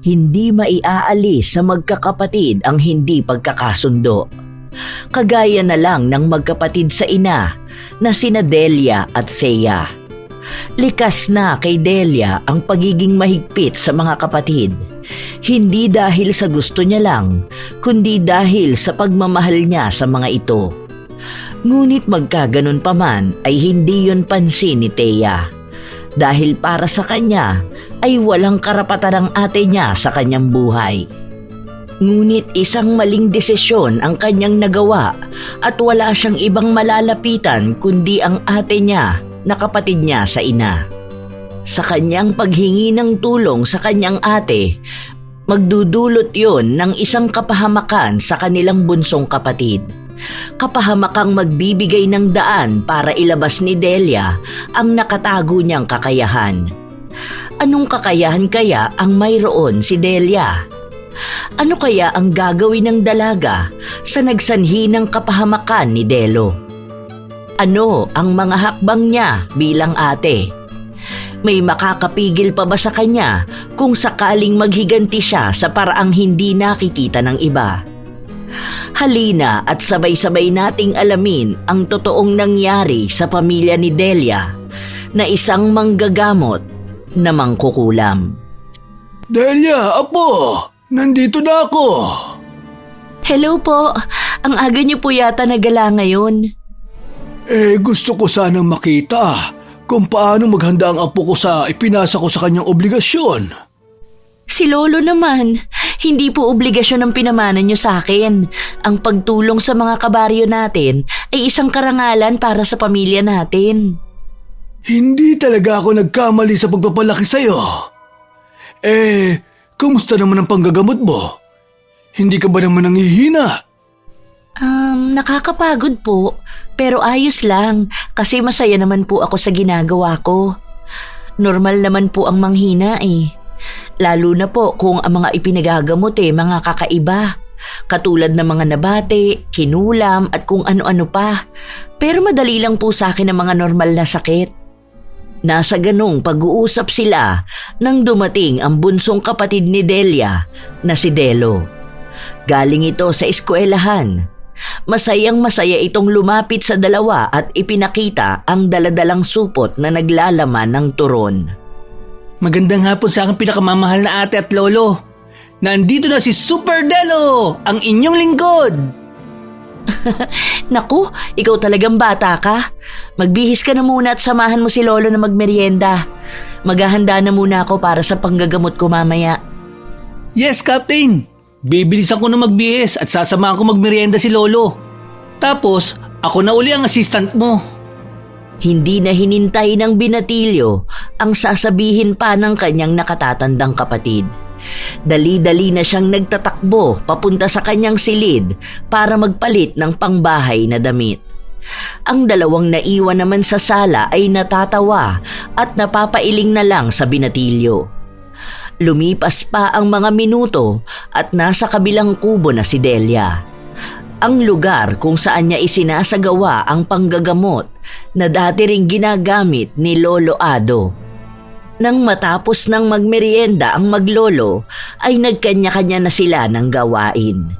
Hindi maiaalis sa magkakapatid ang hindi pagkakasundo. Kagaya na lang ng magkapatid sa ina na sina Delia at Thea. Likas na kay Delia ang pagiging mahigpit sa mga kapatid. Hindi dahil sa gusto niya lang, kundi dahil sa pagmamahal niya sa mga ito. Ngunit magkaganon pa man ay hindi yun pansin ni Thea. Dahil para sa kanya ay walang karapatan ang ate niya sa kanyang buhay. Ngunit isang maling desisyon ang kanyang nagawa at wala siyang ibang malalapitan kundi ang ate niya na kapatid niya sa ina. Sa kanyang paghingi ng tulong sa kanyang ate, magdudulot yon ng isang kapahamakan sa kanilang bunsong kapatid. Kapahamakang magbibigay ng daan para ilabas ni Delia ang nakatago niyang kakayahan. Anong kakayahan kaya ang mayroon si Delia? Ano kaya ang gagawin ng dalaga sa nagsanhi ng kapahamakan ni Delo? Ano ang mga hakbang niya bilang ate? May makakapigil pa ba sa kanya kung sakaling maghiganti siya sa paraang hindi nakikita ng iba? Halina at sabay-sabay nating alamin ang totoong nangyari sa pamilya ni Delia na isang manggagamot na mangkukulam. Delia, apo! Nandito na ako! Hello po! Ang aga niyo po yata nagala ngayon. Gusto ko sanang makita kung paano maghanda ang apo ko sa ipinasa ko sa kanyang obligasyon. Si Lolo naman, hindi po obligasyon ang pinamana niyo sa akin. Ang pagtulong sa mga kabaryo natin ay isang karangalan para sa pamilya natin. Hindi talaga ako nagkamali sa pagpapalaki sa'yo. Kumusta naman ang panggagamot mo? Hindi ka ba naman nanghihina? Nakakapagod po, pero ayos lang kasi masaya naman po ako sa ginagawa ko. Normal naman po ang manghina eh. Lalo na po kung ang mga ipinagagamot mga kakaiba. Katulad ng mga nabate, kinulam at kung ano-ano pa. Pero madali lang po sa akin ang mga normal na sakit. Nasa ganong pag-uusap sila nang dumating ang bunsong kapatid ni Delia na si Delo. Galing ito sa eskwelahan. Masayang-masaya itong lumapit sa dalawa at ipinakita ang daladalang supot na naglalaman ng turon. Magandang hapon sa aking pinakamamahal na ate at lolo. Nandito na si Super Delo, ang inyong lingkod. Naku, ikaw talagang bata ka. Magbihis ka na muna at samahan mo si Lolo na magmerienda. Maghahanda na muna ako para sa panggagamot ko mamaya. Yes, Captain. Bibilisan ko na magbihis at sasamahan ko magmerienda si Lolo. Tapos, ako na uli ang assistant mo. Hindi na hinintay ng binatilyo ang sasabihin pa ng kanyang nakatatandang kapatid. Dali-dali na siyang nagtatakbo papunta sa kanyang silid para magpalit ng pangbahay na damit. Ang dalawang naiwan naman sa sala ay natatawa at napapailing na lang sa binatilyo. Lumipas pa ang mga minuto at nasa kabilang kubo na si Delia. Ang lugar kung saan niya isinasagawa ang panggagamot na dati ring ginagamit ni Lolo Ado. Nang matapos ng magmerienda ang maglolo, ay nagkanya-kanya na sila ng gawain.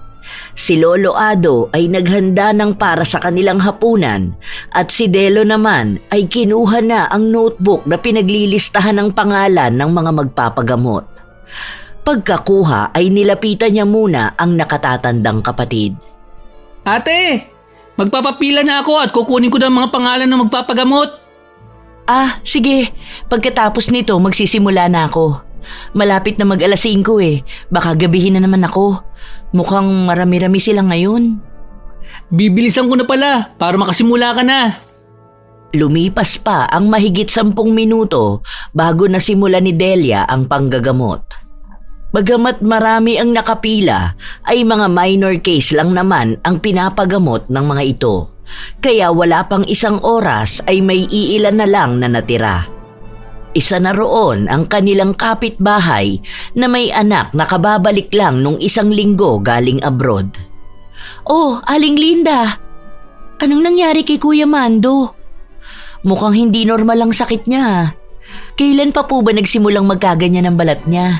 Si Lolo Ado ay naghanda ng para sa kanilang hapunan at si Delo naman ay kinuha na ang notebook na pinaglilistahan ng pangalan ng mga magpapagamot. Pagkakuha ay nilapitan niya muna ang nakatatandang kapatid. Ate, magpapapila na ako at kukunin ko na ang mga pangalan ng magpapagamot. Sige. Pagkatapos nito, magsisimula na ako. Malapit na mag-alas 5 Baka gabihin na naman ako. Mukhang marami-rami sila ngayon. Bibilisan ko na pala para makasimula ka na. Lumipas pa ang mahigit 10 minuto bago nasimula ni Delia ang panggagamot. Bagamat marami ang nakapila, ay mga minor case lang naman ang pinapagamot ng mga ito. Kaya wala pang 1 oras ay may iilan na lang na natira. Isa na roon ang kanilang kapitbahay na may anak na kababalik lang nung 1 linggo galing abroad. Oh, Aling Linda! Anong nangyari kay Kuya Mando? Mukhang hindi normal ang sakit niya. Kailan pa po ba nagsimulang magkaganyan ang balat niya?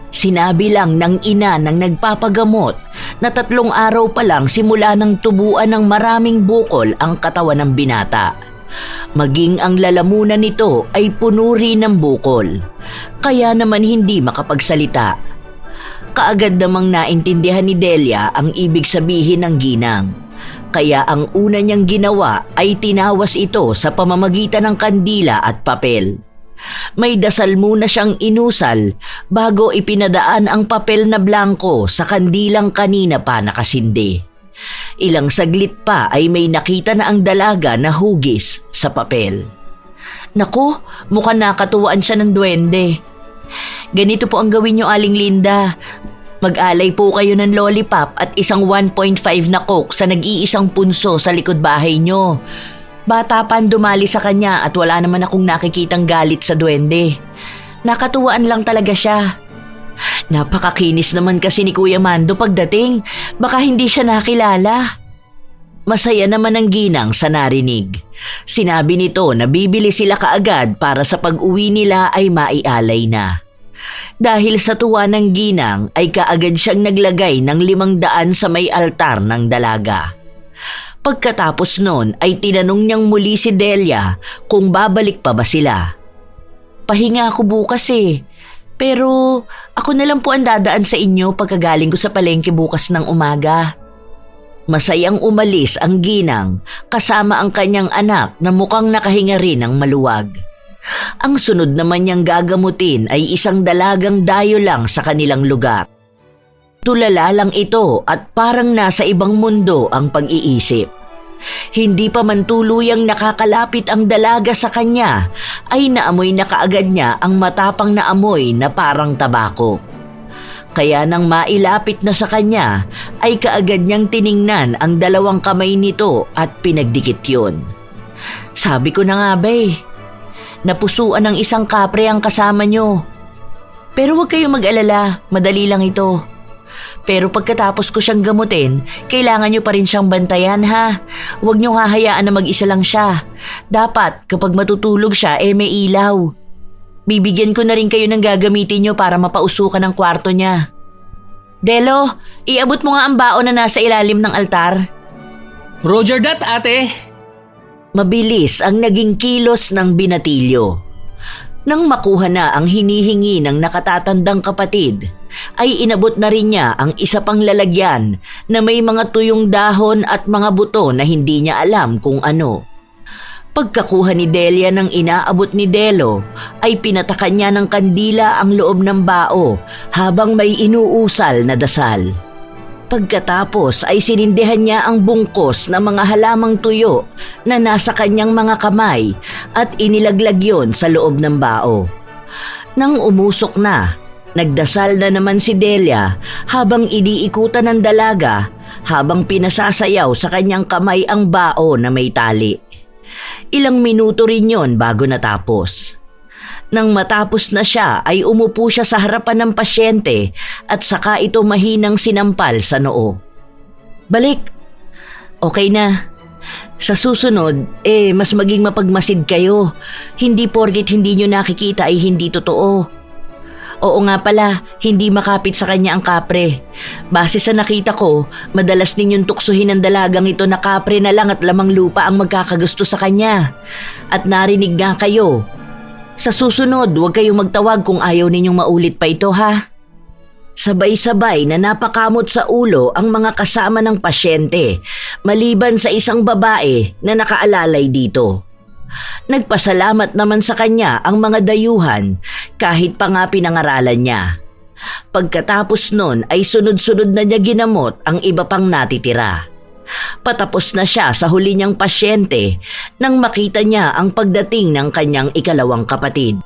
Sinabi lang ng ina ng nagpapagamot na 3 araw pa lang simula ng tubuan ng maraming bukol ang katawan ng binata. Maging ang lalamunan nito ay puno rin ng bukol, kaya naman hindi makapagsalita. Kaagad namang naintindihan ni Delia ang ibig sabihin ng ginang. Kaya ang una niyang ginawa ay tinawas ito sa pamamagitan ng kandila at papel. May dasal muna siyang inusal bago ipinadaan ang papel na blanco sa kandilang kanina pa nakasindi. Ilang saglit pa ay may nakita na ang dalaga na hugis sa papel. Naku, mukhang nakatuwaan siya ng duwende. Ganito po ang gawin niyo, Aling Linda. Mag-alay po kayo ng lollipop at isang 1.5 na coke sa nag-iisang punso sa likod bahay niyo. Bata pa dumali sa kanya at wala naman akong nakikitang galit sa duwende. Nakatuwaan lang talaga siya. Napakakinis naman kasi ni Kuya Mando pagdating. Baka hindi siya nakilala. Masaya naman ang ginang sa narinig. Sinabi nito na bibili sila kaagad para sa pag-uwi nila ay maialay na. Dahil sa tuwa ng ginang ay kaagad siyang naglagay ng 500 sa may altar ng dalaga. Pagkatapos nun ay tinanong niyang muli si Delia kung babalik pa ba sila. Pahinga ako bukas pero ako na lang po ang dadaan sa inyo pagkagaling ko sa palengke bukas ng umaga. Masayang umalis ang ginang kasama ang kanyang anak na mukhang nakahinga rin ng maluwag. Ang sunod naman niyang gagamutin ay isang dalagang dayo lang sa kanilang lugar. Tulala lang ito at parang nasa ibang mundo ang pag-iisip. Hindi pa man tuluyang nakakalapit ang dalaga sa kanya ay naamoy na kaagad niya ang matapang na amoy na parang tabako. Kaya nang mailapit na sa kanya ay kaagad niyang tiningnan ang 2 kamay nito at pinagdikit yun. Sabi ko na nga napusuan ng isang kapre ang kasama niyo. Pero huwag kayong mag-alala, madali lang ito. Pero pagkatapos ko siyang gamutin, kailangan niyo pa rin siyang bantayan ha. Huwag niyo hahayaan na mag-isa lang siya. Dapat kapag matutulog siya may ilaw. Bibigyan ko na rin kayo ng gagamitin niyo para mapausukan ang kwarto niya. Delo, iabot mo nga ang baon na nasa ilalim ng altar. Roger that, ate. Mabilis ang naging kilos ng binatilyo. Nang makuha na ang hinihingi ng nakatatandang kapatid, ay inabot na rin niya ang isa pang lalagyan na may mga tuyong dahon at mga buto na hindi niya alam kung ano. Pagkakuha ni Delia ng inaabot ni Delo, ay pinatakan niya ng kandila ang loob ng bao habang may inuusal na dasal. Pagkatapos ay sinindihan niya ang bungkos na mga halamang tuyo na nasa kanyang mga kamay at inilaglag yon sa loob ng bao. Nang umusok na, nagdasal na naman si Delia habang iniikutan ng dalaga habang pinasasayaw sa kanyang kamay ang bao na may tali. Ilang minuto rin yon bago natapos. Nang matapos na siya ay umupo siya sa harapan ng pasyente at saka ito mahinang sinampal sa noo. Balik. Okay na. Sa susunod, mas maging mapagmasid kayo. Hindi porkit hindi nyo nakikita ay hindi totoo. Oo nga pala, hindi makapit sa kanya ang kapre. Base sa nakita ko, madalas ninyong tuksuhin ng dalagang ito na kapre na lang at lamang lupa ang magkakagusto sa kanya. At narinig nga kayo. Sa susunod, huwag kayong magtawag kung ayaw ninyong maulit pa ito ha. Sabay-sabay na napakamot sa ulo ang mga kasama ng pasyente, maliban sa isang babae na nakaalalay dito. Nagpasalamat naman sa kanya ang mga dayuhan kahit pa nga pinangaralan niya. Pagkatapos nun ay sunod-sunod na niya ginamot ang iba pang natitira. Patapos na siya sa huli niyang pasyente nang makita niya ang pagdating ng kanyang ikalawang kapatid.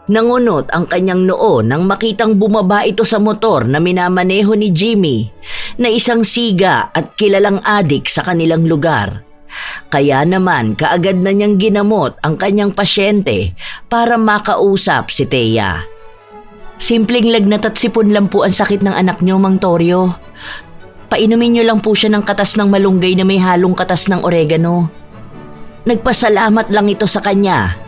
Nangunot ang kanyang noo nang makitang bumaba ito sa motor na minamaneho ni Jimmy na isang siga at kilalang adik sa kanilang lugar. Kaya naman kaagad na niyang ginamot ang kanyang pasyente para makausap si Thea. Simpleng lagnat at sipon lang po ang sakit ng anak niyo, Mang Torio. Painumin niyo lang po siya ng katas ng malunggay na may halong katas ng oregano. Nagpasalamat lang ito sa kanya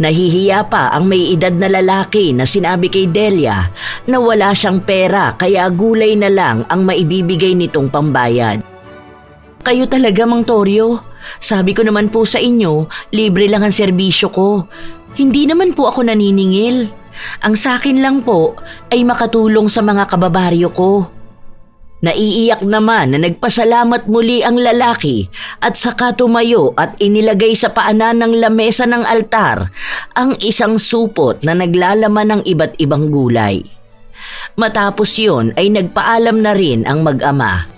Nahihiya pa ang may edad na lalaki na sinabi kay Delia na wala siyang pera kaya gulay na lang ang maibibigay nitong pambayad. Kayo talaga, Mang Toryo. Sabi ko naman po sa inyo, libre lang ang serbisyo ko. Hindi naman po ako naniningil. Ang sakin lang po ay makatulong sa mga kababaryo ko. Naiiyak naman na nagpasalamat muli ang lalaki at saka tumayo at inilagay sa paanan ng lamesa ng altar ang isang supot na naglalaman ng iba't ibang gulay. Matapos yon ay nagpaalam na rin ang mag-ama.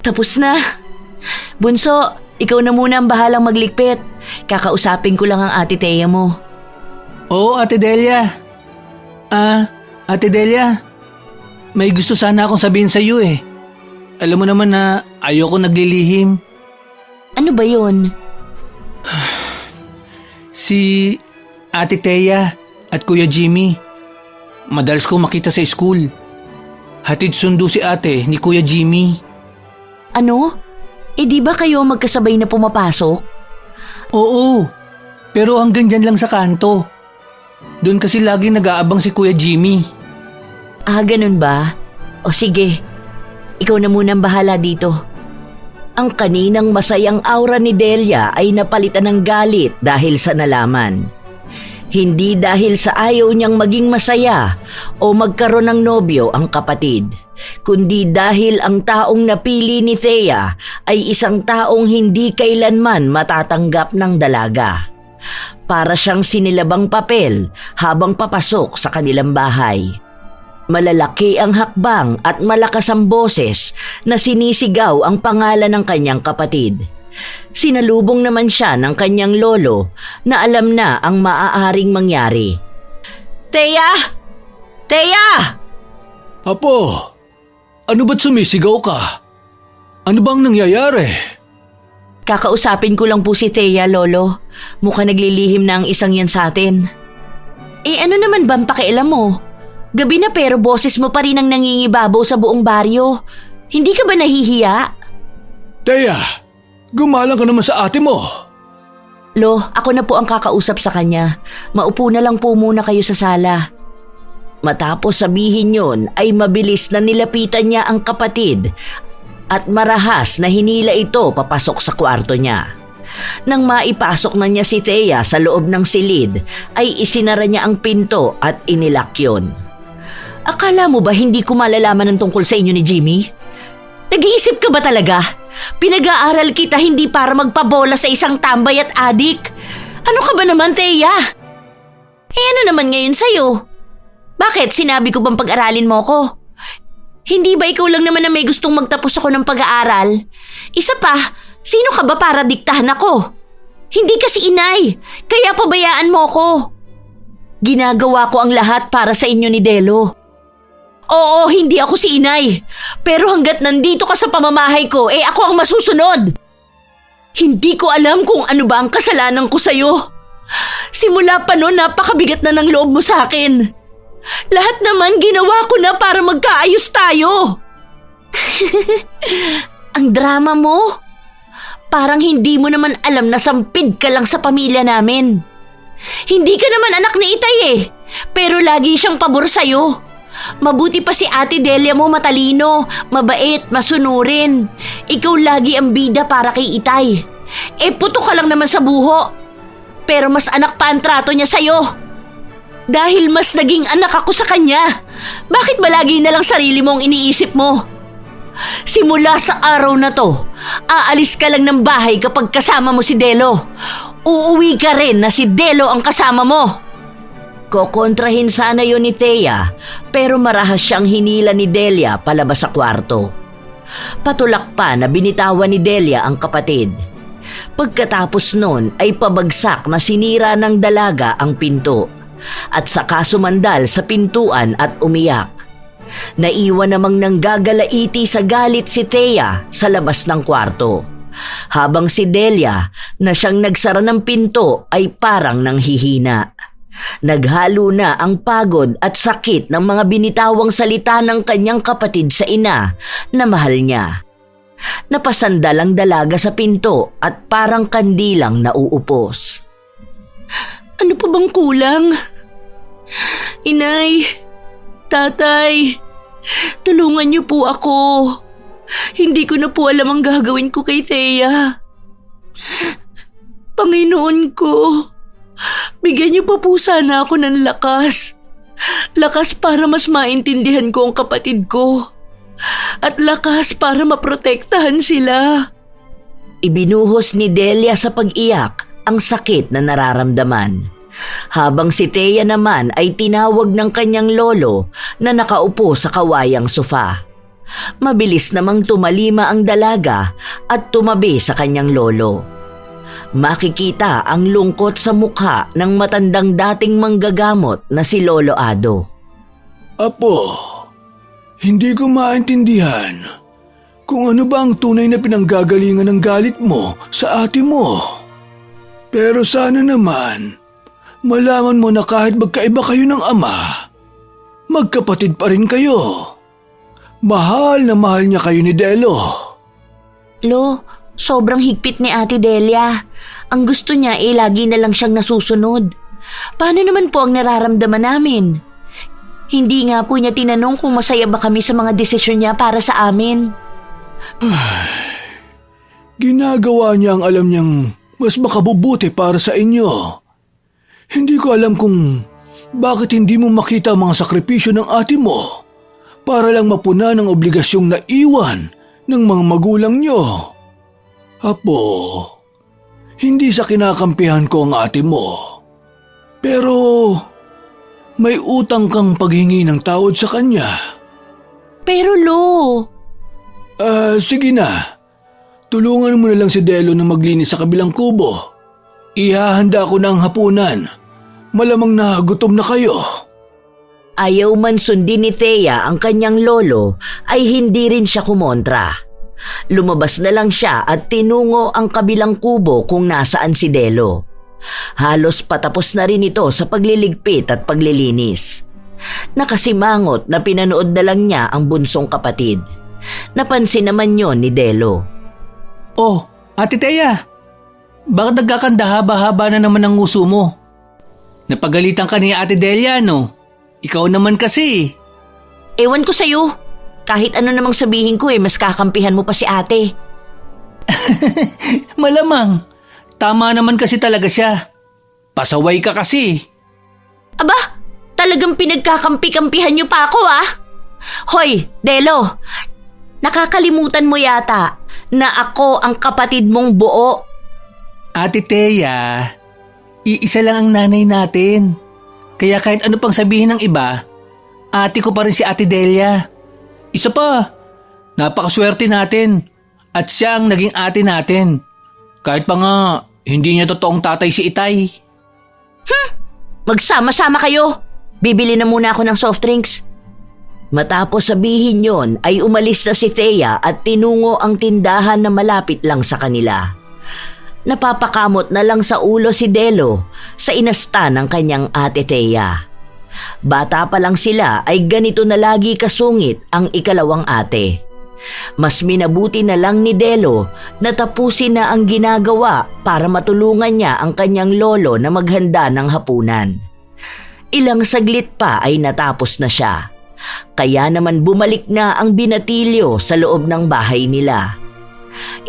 Tapos na. Bunso, ikaw na muna ang bahalang magligpit. Kakausapin ko lang ang ate Thea mo. Oo, Ate Delia. Ate Delia, may gusto sana akong sabihin sa iyo eh. Alam mo naman na ayoko naglilihim. Ano ba yon? Si Ate Thea at Kuya Jimmy, madalas ko makita sa school. Hatid sundo si ate ni Kuya Jimmy. Ano? Di ba kayo magkasabay na pumapasok? Oo, pero hanggang dyan lang sa kanto. Doon kasi lagi nag-aabang si Kuya Jimmy. Ganun ba? O sige, ikaw na muna ang bahala dito. Ang kaninang masayang aura ni Delia ay napalitan ng galit dahil sa nalaman. Hindi dahil sa ayaw niyang maging masaya o magkaroon ng nobyo ang kapatid, kundi dahil ang taong napili ni Thea ay isang taong hindi kailanman matatanggap ng dalaga. Para siyang sinilabang papel habang papasok sa kanilang bahay. Malalaki ang hakbang at malakas ang boses na sinisigaw ang pangalan ng kanyang kapatid. Sinalubong naman siya ng kanyang lolo na alam na ang maaaring mangyari. Thea! Thea! Apo, ano ba't sumisigaw ka? Ano bang nangyayari? Kakausapin ko lang po si Thea, lolo. Mukhang naglilihim na ang isang yan sa atin. Ano naman bang pakialam mo? Gabi na pero boses mo pa rin ang nangingibabaw sa buong baryo. Hindi ka ba nahihiya? Thea, gumalang ka naman sa ate mo. Lo, ako na po ang kakausap sa kanya. Maupo na lang po muna kayo sa sala. Matapos sabihin yon ay mabilis na nilapitan niya ang kapatid at marahas na hinila ito papasok sa kwarto niya. Nang maipasok na niya si Thea sa loob ng silid, ay isinara niya ang pinto at inilak yun. Akala mo ba hindi ko malalaman ang tungkol sa inyo ni Jimmy? Nag-iisip ka ba talaga? Pinag-aaral kita hindi para magpabola sa isang tambay at adik. Ano ka ba naman, Thea? Ano naman ngayon sa'yo? Bakit? Sinabi ko bang pag-aralin mo ko? Hindi ba ikaw lang naman na may gustong magtapos ako ng pag-aaral? Isa pa, sino ka ba para diktahan ako? Hindi kasi inay, kaya pabayaan mo ko. Ginagawa ko ang lahat para sa inyo ni Delo. Oo, hindi ako si inay. Pero hanggat nandito ka sa pamamahay ko, ako ang masusunod. Hindi ko alam kung ano ba ang kasalanan ko sa'yo. Simula pa noon, napakabigat na ng loob mo sa akin. Lahat naman ginawa ko na para magkaayos tayo. Ang drama mo. Parang hindi mo naman alam na sampid ka lang sa pamilya namin. Hindi ka naman anak ni Itay pero lagi siyang pabor sa'yo. Mabuti pa si Ate Delia mo, matalino, mabait, masunurin. Ikaw lagi ang bida para kay Itay. Puto ka lang naman sa buho. Pero mas anak pa ang trato niya sa'yo. Dahil mas naging anak ako sa kanya. Bakit ba lagi na lang sarili mo ang iniisip mo? Simula sa araw na to, aalis ka lang ng bahay kapag kasama mo si Delo. Uuwi ka rin na si Delo ang kasama mo. Kokontrahin sana yun ni Thea, pero marahas siyang hinila ni Delia palabas sa kwarto. Patulak pa na binitawan ni Delia ang kapatid. Pagkatapos nun ay pabagsak na sinira ng dalaga ang pinto at saka sumandal sa pintuan at umiyak. Naiwan namang nanggagalaiti sa galit si Thea sa labas ng kwarto, habang si Delia na siyang nagsara ng pinto ay parang nanghihina. Naghalo na ang pagod at sakit ng mga binitawang salita ng kanyang kapatid sa ina na mahal niya. Napasandal ang dalaga sa pinto at parang kandilang nauupos. Ano pa bang kulang? Inay, tatay, tulungan niyo po ako. Hindi ko na po alam ang gagawin ko kay Thea. Panginoon ko, bigyan niyo pa po sana ako ng lakas. Lakas para mas maintindihan ko ang kapatid ko. At lakas para maprotektahan sila. Ibinuhos ni Delia sa pag-iyak ang sakit na nararamdaman. Habang si Thea naman ay tinawag ng kanyang lolo na nakaupo sa kawayang sofa. Mabilis namang tumalima ang dalaga at tumabi sa kanyang lolo. Makikita ang lungkot sa mukha ng matandang dating manggagamot na si Lolo Ado. Apo, hindi ko maintindihan kung ano ba ang tunay na pinanggagalingan ng galit mo sa ate mo. Pero sana naman, malaman mo na kahit magkaiba kayo ng ama, magkapatid pa rin kayo. Mahal na mahal niya kayo ni Delo. Lo, sobrang higpit ni Ate Delia. Ang gusto niya lagi na lang siyang nasusunod. Paano naman po ang nararamdaman namin? Hindi nga po niya tinanong kung masaya ba kami sa mga desisyon niya para sa amin. Ginagawa niya ang alam niyang mas makabubuti para sa inyo. Hindi ko alam kung bakit hindi mo makita ang mga sakripisyo ng ate mo para lang mapuna ng obligasyong naiwan ng mga magulang niyo. Apo, hindi sa kinakampihan ko ang ate mo. Pero may utang kang paghingi ng tawad sa kanya. Pero Lo... Sige na. Tulungan mo na lang si Delo na maglinis sa kabilang kubo. Ihahanda ko ng hapunan. Malamang na gutom na kayo. Ayaw man sundin ni Thea ang kanyang lolo ay hindi rin siya kumontra. Lumabas na lang siya at tinungo ang kabilang kubo kung nasaan si Delo. Halos patapos na rin ito sa pagliligpit at paglilinis. Nakasimangot na pinanood na lang niya ang bunsong kapatid. Napansin naman yon ni Delo. Oh, Ate Thea, bakit nagkakandahaba-haba na naman ang nguso mo? Napagalitan ka ni Ate Delia, no? Ikaw naman kasi. Ewan ko sa'yo. Kahit ano namang sabihin ko mas kakampihan mo pa si ate. Malamang. Tama naman kasi talaga siya. Pasaway ka kasi. Aba, talagang pinagkakampi-kampihan niyo pa ako Hoy, Delo, nakakalimutan mo yata na ako ang kapatid mong buo. Ate Thea, iisa lang ang nanay natin. Kaya kahit ano pang sabihin ng iba, ate ko pa rin si Ate Delia. Isa pa, napakaswerte natin at siya ang naging ate natin. Kahit pa nga, hindi niya totoong tatay si Itay. Magsama-sama kayo. Bibili na muna ako ng soft drinks. Matapos sabihin yon ay umalis na si Thea at tinungo ang tindahan na malapit lang sa kanila. Napapakamot na lang sa ulo si Delo sa inasta ng kanyang ate Thea. Bata pa lang sila ay ganito na lagi kasungit ang ikalawang ate. Mas minabuti na lang ni Delo na tapusin na ang ginagawa para matulungan niya ang kanyang lolo na maghanda ng hapunan. Ilang saglit pa ay natapos na siya. Kaya naman bumalik na ang binatilyo sa loob ng bahay nila.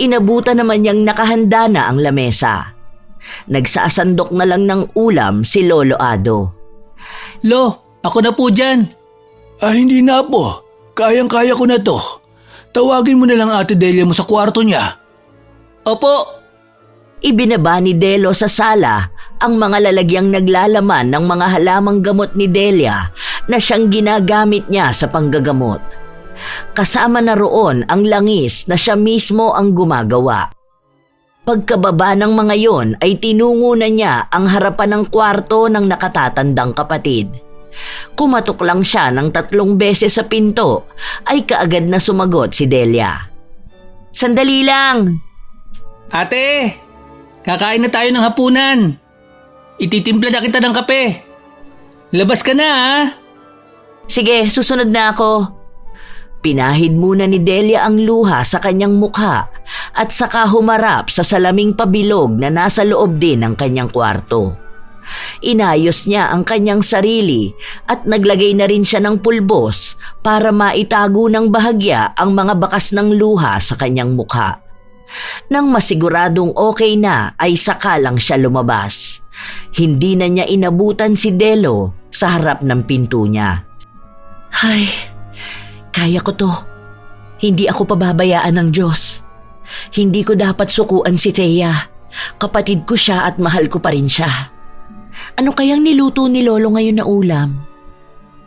Inabutan naman niyang nakahanda na ang lamesa. Nagsasandok na lang ng ulam si Lolo Ado. Lo, ako na po dyan. Hindi na po. Kayang-kaya ko na to. Tawagin mo na lang Ate Delia mo sa kwarto niya. Opo. Ibinaba ni Delo sa sala ang mga lalagyang naglalaman ng mga halamang gamot ni Delia na siyang ginagamit niya sa panggagamot. Kasama na roon ang langis na siya mismo ang gumagawa. Pagkababa ng mga yon ay tinungo na niya ang harapan ng kwarto ng nakatatandang kapatid. Kumatok lang siya ng 3 beses sa pinto ay kaagad na sumagot si Delia. Sandali lang! Ate, kakain na tayo ng hapunan. Ititimpla na kita ng kape. Labas ka na Sige, susunod na ako. Pinahid muna ni Delia ang luha sa kanyang mukha at saka humarap sa salaming pabilog na nasa loob din ng kanyang kwarto. Inayos niya ang kanyang sarili at naglagay na rin siya ng pulbos para maitago ng bahagya ang mga bakas ng luha sa kanyang mukha. Nang masiguradong okay na ay saka lang siya lumabas. Hindi na niya inabutan si Delo sa harap ng pinto niya. Ay, kaya ko to. Hindi ako pababayaan ng Diyos. Hindi ko dapat sukuan si Thea. Kapatid ko siya at mahal ko pa rin siya. Ano kayang niluto ni Lolo ngayon na ulam?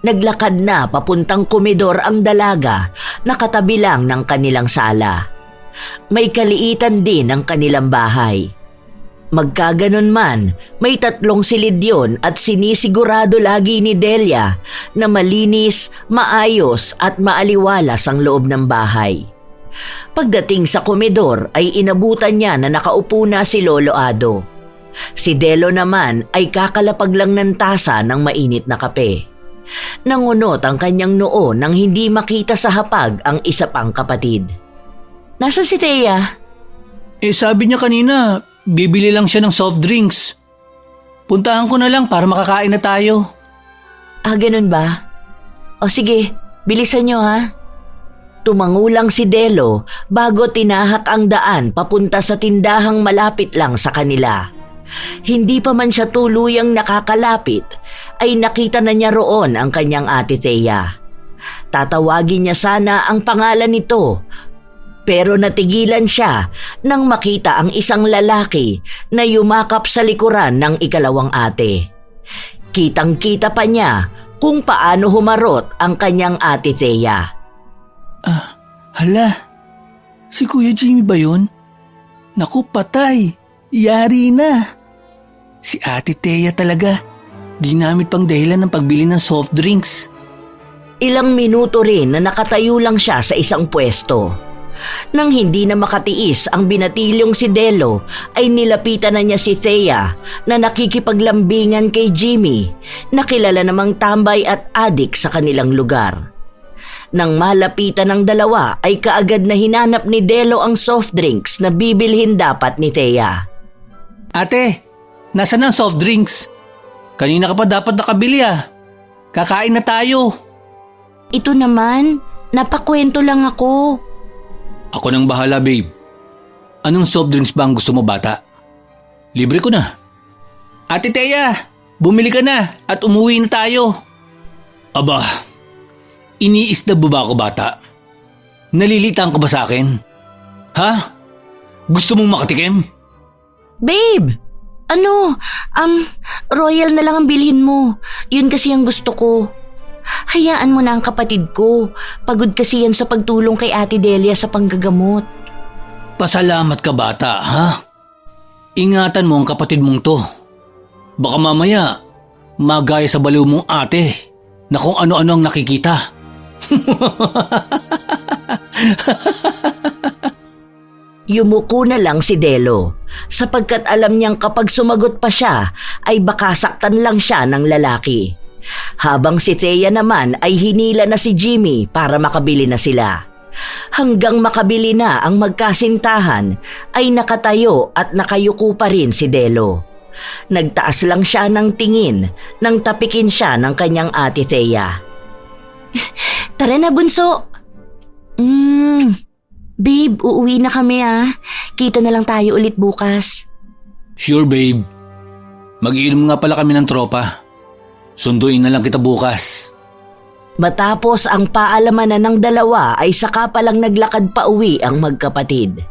Naglakad na papuntang komedor ang dalaga na katabi lang ng kanilang sala. May kaliitan din ang kanilang bahay. Magkaganon man, may 3 silid yun at sinisigurado lagi ni Delia na malinis, maayos at maaliwalas ang loob ng bahay. Pagdating sa komedor ay inabutan niya na nakaupo na si Lolo Ado. Si Delo naman ay kakalapag lang ng tasa ng mainit na kape. Nangunot ang kanyang noo nang hindi makita sa hapag ang isa pang kapatid. Nasaan si Thea? Sabi niya kanina, bibili lang siya ng soft drinks. Puntahan ko na lang para makakain na tayo. Ganun ba? O sige, bilisan niyo ha. Tumangulang si Delo bago tinahak ang daan papunta sa tindahang malapit lang sa kanila. Hindi pa man siya tuluyang nakakalapit, ay nakita na niya roon ang kanyang ate Thea. Tatawagin niya sana ang pangalan nito, pero natigilan siya nang makita ang isang lalaki na yumakap sa likuran ng ikalawang ate. Kitang-kita pa niya kung paano humarot ang kanyang ate Thea. Hala, si Kuya Jimmy ba yun? Naku, patay. Yari na. Si Ate Thea talaga. Ginamit pang dahilan ng pagbili ng soft drinks. Ilang minuto rin na nakatayo lang siya sa isang pwesto. Nang hindi na makatiis ang binatilyong si Delo, ay nilapitan na niya si Thea na nakikipaglambingan kay Jimmy, na kilala namang tambay at adik sa kanilang lugar. Nang malapitan ng dalawa ay kaagad na hinanap ni Delo ang soft drinks na bibilhin dapat ni Thea. Ate, nasaan ang soft drinks? Kanina ka pa dapat nakabili ah. Kakain na tayo. Ito naman, napakwento lang ako. Ako nang bahala, babe. Anong soft drinks ba ang gusto mo, bata? Libre ko na. Ate Thea, bumili ka na at umuwi na tayo. Aba, iniisda ba ako, bata? Nalilitang ka ba sa akin? Ha? Gusto mong makatikim? Babe, Royal na lang ang bilhin mo. Yun kasi ang gusto ko. Hayaan mo na ang kapatid ko. Pagod kasi yan sa pagtulong kay Ate Delia sa panggagamot. Pasalamat ka, bata, ha? Ingatan mo ang kapatid mong to. Baka mamaya, magaya sa baliw mong ate na kung ano-ano ang nakikita. Yumuko na lang si Delo sapagkat alam niyang kapag sumagot pa siya ay baka saktan lang siya ng lalaki. Habang si Thea naman ay hinila na si Jimmy para makabili na sila. Hanggang makabili na ang magkasintahan ay nakatayo at nakayuko pa rin si Delo. Nagtaas lang siya ng tingin nang tapikin siya ng kanyang ate Thea. Tara na, bunso. Babe, uuwi na kami ah. Kita na lang tayo ulit bukas. Sure, babe. Mag-iinom nga pala kami ng tropa. Sunduin na lang kita bukas. Matapos ang paalamanan ng dalawa ay saka palang naglakad pa uwi ang magkapatid.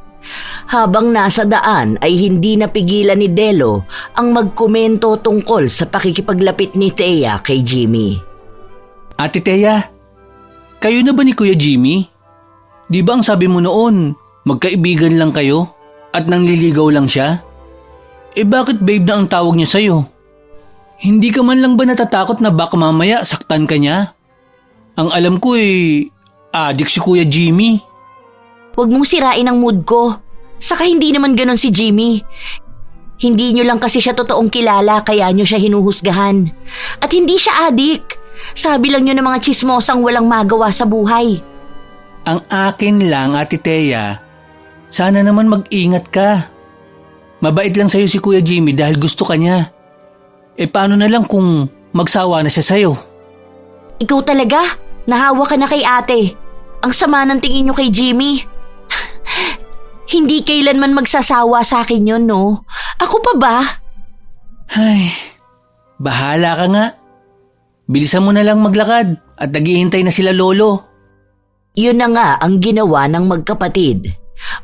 Habang nasa daan ay hindi napigilan ni Delo ang magkomento tungkol sa pakikipaglapit ni Thea kay Jimmy. Ate Thea, kayo na ba ni Kuya Jimmy? Di ba ang sabi mo noon, magkaibigan lang kayo at nangliligaw lang siya? Bakit babe na ang tawag niya sa'yo? Hindi ka man lang ba natatakot na baka mamaya saktan ka niya? Ang alam ko adik si Kuya Jimmy. Huwag mong sirain ang mood ko. Saka hindi naman ganon si Jimmy. Hindi nyo lang kasi siya totoong kilala kaya nyo siya hinuhusgahan. At hindi siya adik. Sabi lang nyo ng mga chismosang walang magawa sa buhay. Ang akin lang, Ate Thea, sana naman mag-ingat ka. Mabait lang sa'yo si Kuya Jimmy dahil gusto ka niya. Paano na lang kung magsawa na siya sa'yo? Ikaw talaga? Nahawa ka na kay ate. Ang sama ng tingin niyo kay Jimmy. Hindi kailanman magsasawa sa akin yun, no? Ako pa ba? Ay, bahala ka nga. Bilisan mo na lang maglakad at naghihintay na sila lolo. Yun na nga ang ginawa ng magkapatid.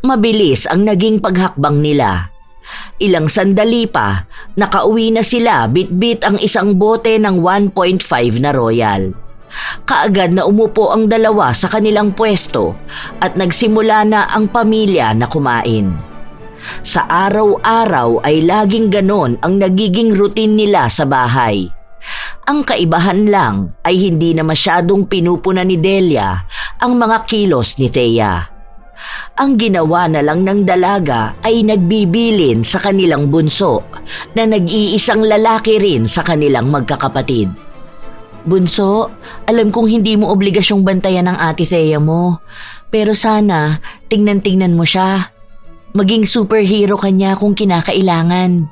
Mabilis ang naging paghakbang nila. Ilang sandali pa, nakauwi na sila bit-bit ang isang bote ng 1.5 na Royal. Kaagad na umupo ang dalawa sa kanilang pwesto at nagsimula na ang pamilya na kumain. Sa araw-araw ay laging ganon ang nagiging routine nila sa bahay. Ang kaibahan lang ay hindi na masyadong pinupuna ni Delia ang mga kilos ni Thea. Ang ginawa na lang ng dalaga ay nagbibilin sa kanilang bunso na nag-iisang lalaki rin sa kanilang magkakapatid. Bunso, alam kong hindi mo obligasyong bantayan ang ate Thea mo, pero sana tingnan-tingnan mo siya. Maging superhero ka niya kung kinakailangan.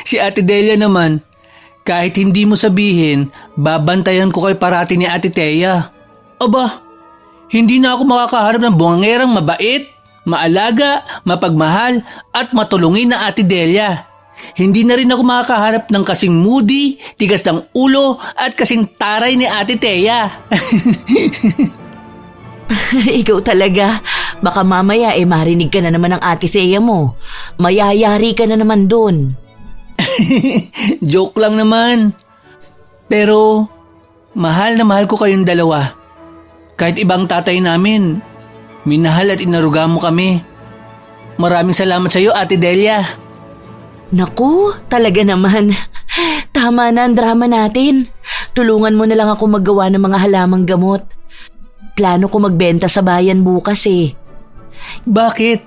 Si Ate Delia naman, kahit hindi mo sabihin, babantayan ko kay parati ni Ate Thea. Aba, hindi na ako makakaharap ng bungangerang mabait, maalaga, mapagmahal at matulungin na Ate Delia. Hindi na rin ako makakaharap ng kasing moody, tigas ng ulo at kasing taray ni Ate Thea. Ikaw talaga. Baka mamaya marinig ka na naman ng ate Thea mo. Mayayari ka na naman dun. Joke lang naman. Pero, mahal na mahal ko kayong dalawa. Kahit ibang tatay namin, minahal at inaruga mo kami. Maraming salamat sa iyo, Ate Delia. Naku, talaga naman. Tama na ang drama natin. Tulungan mo na lang ako maggawa ng mga halamang gamot. Plano ko magbenta sa bayan bukas eh. Bakit?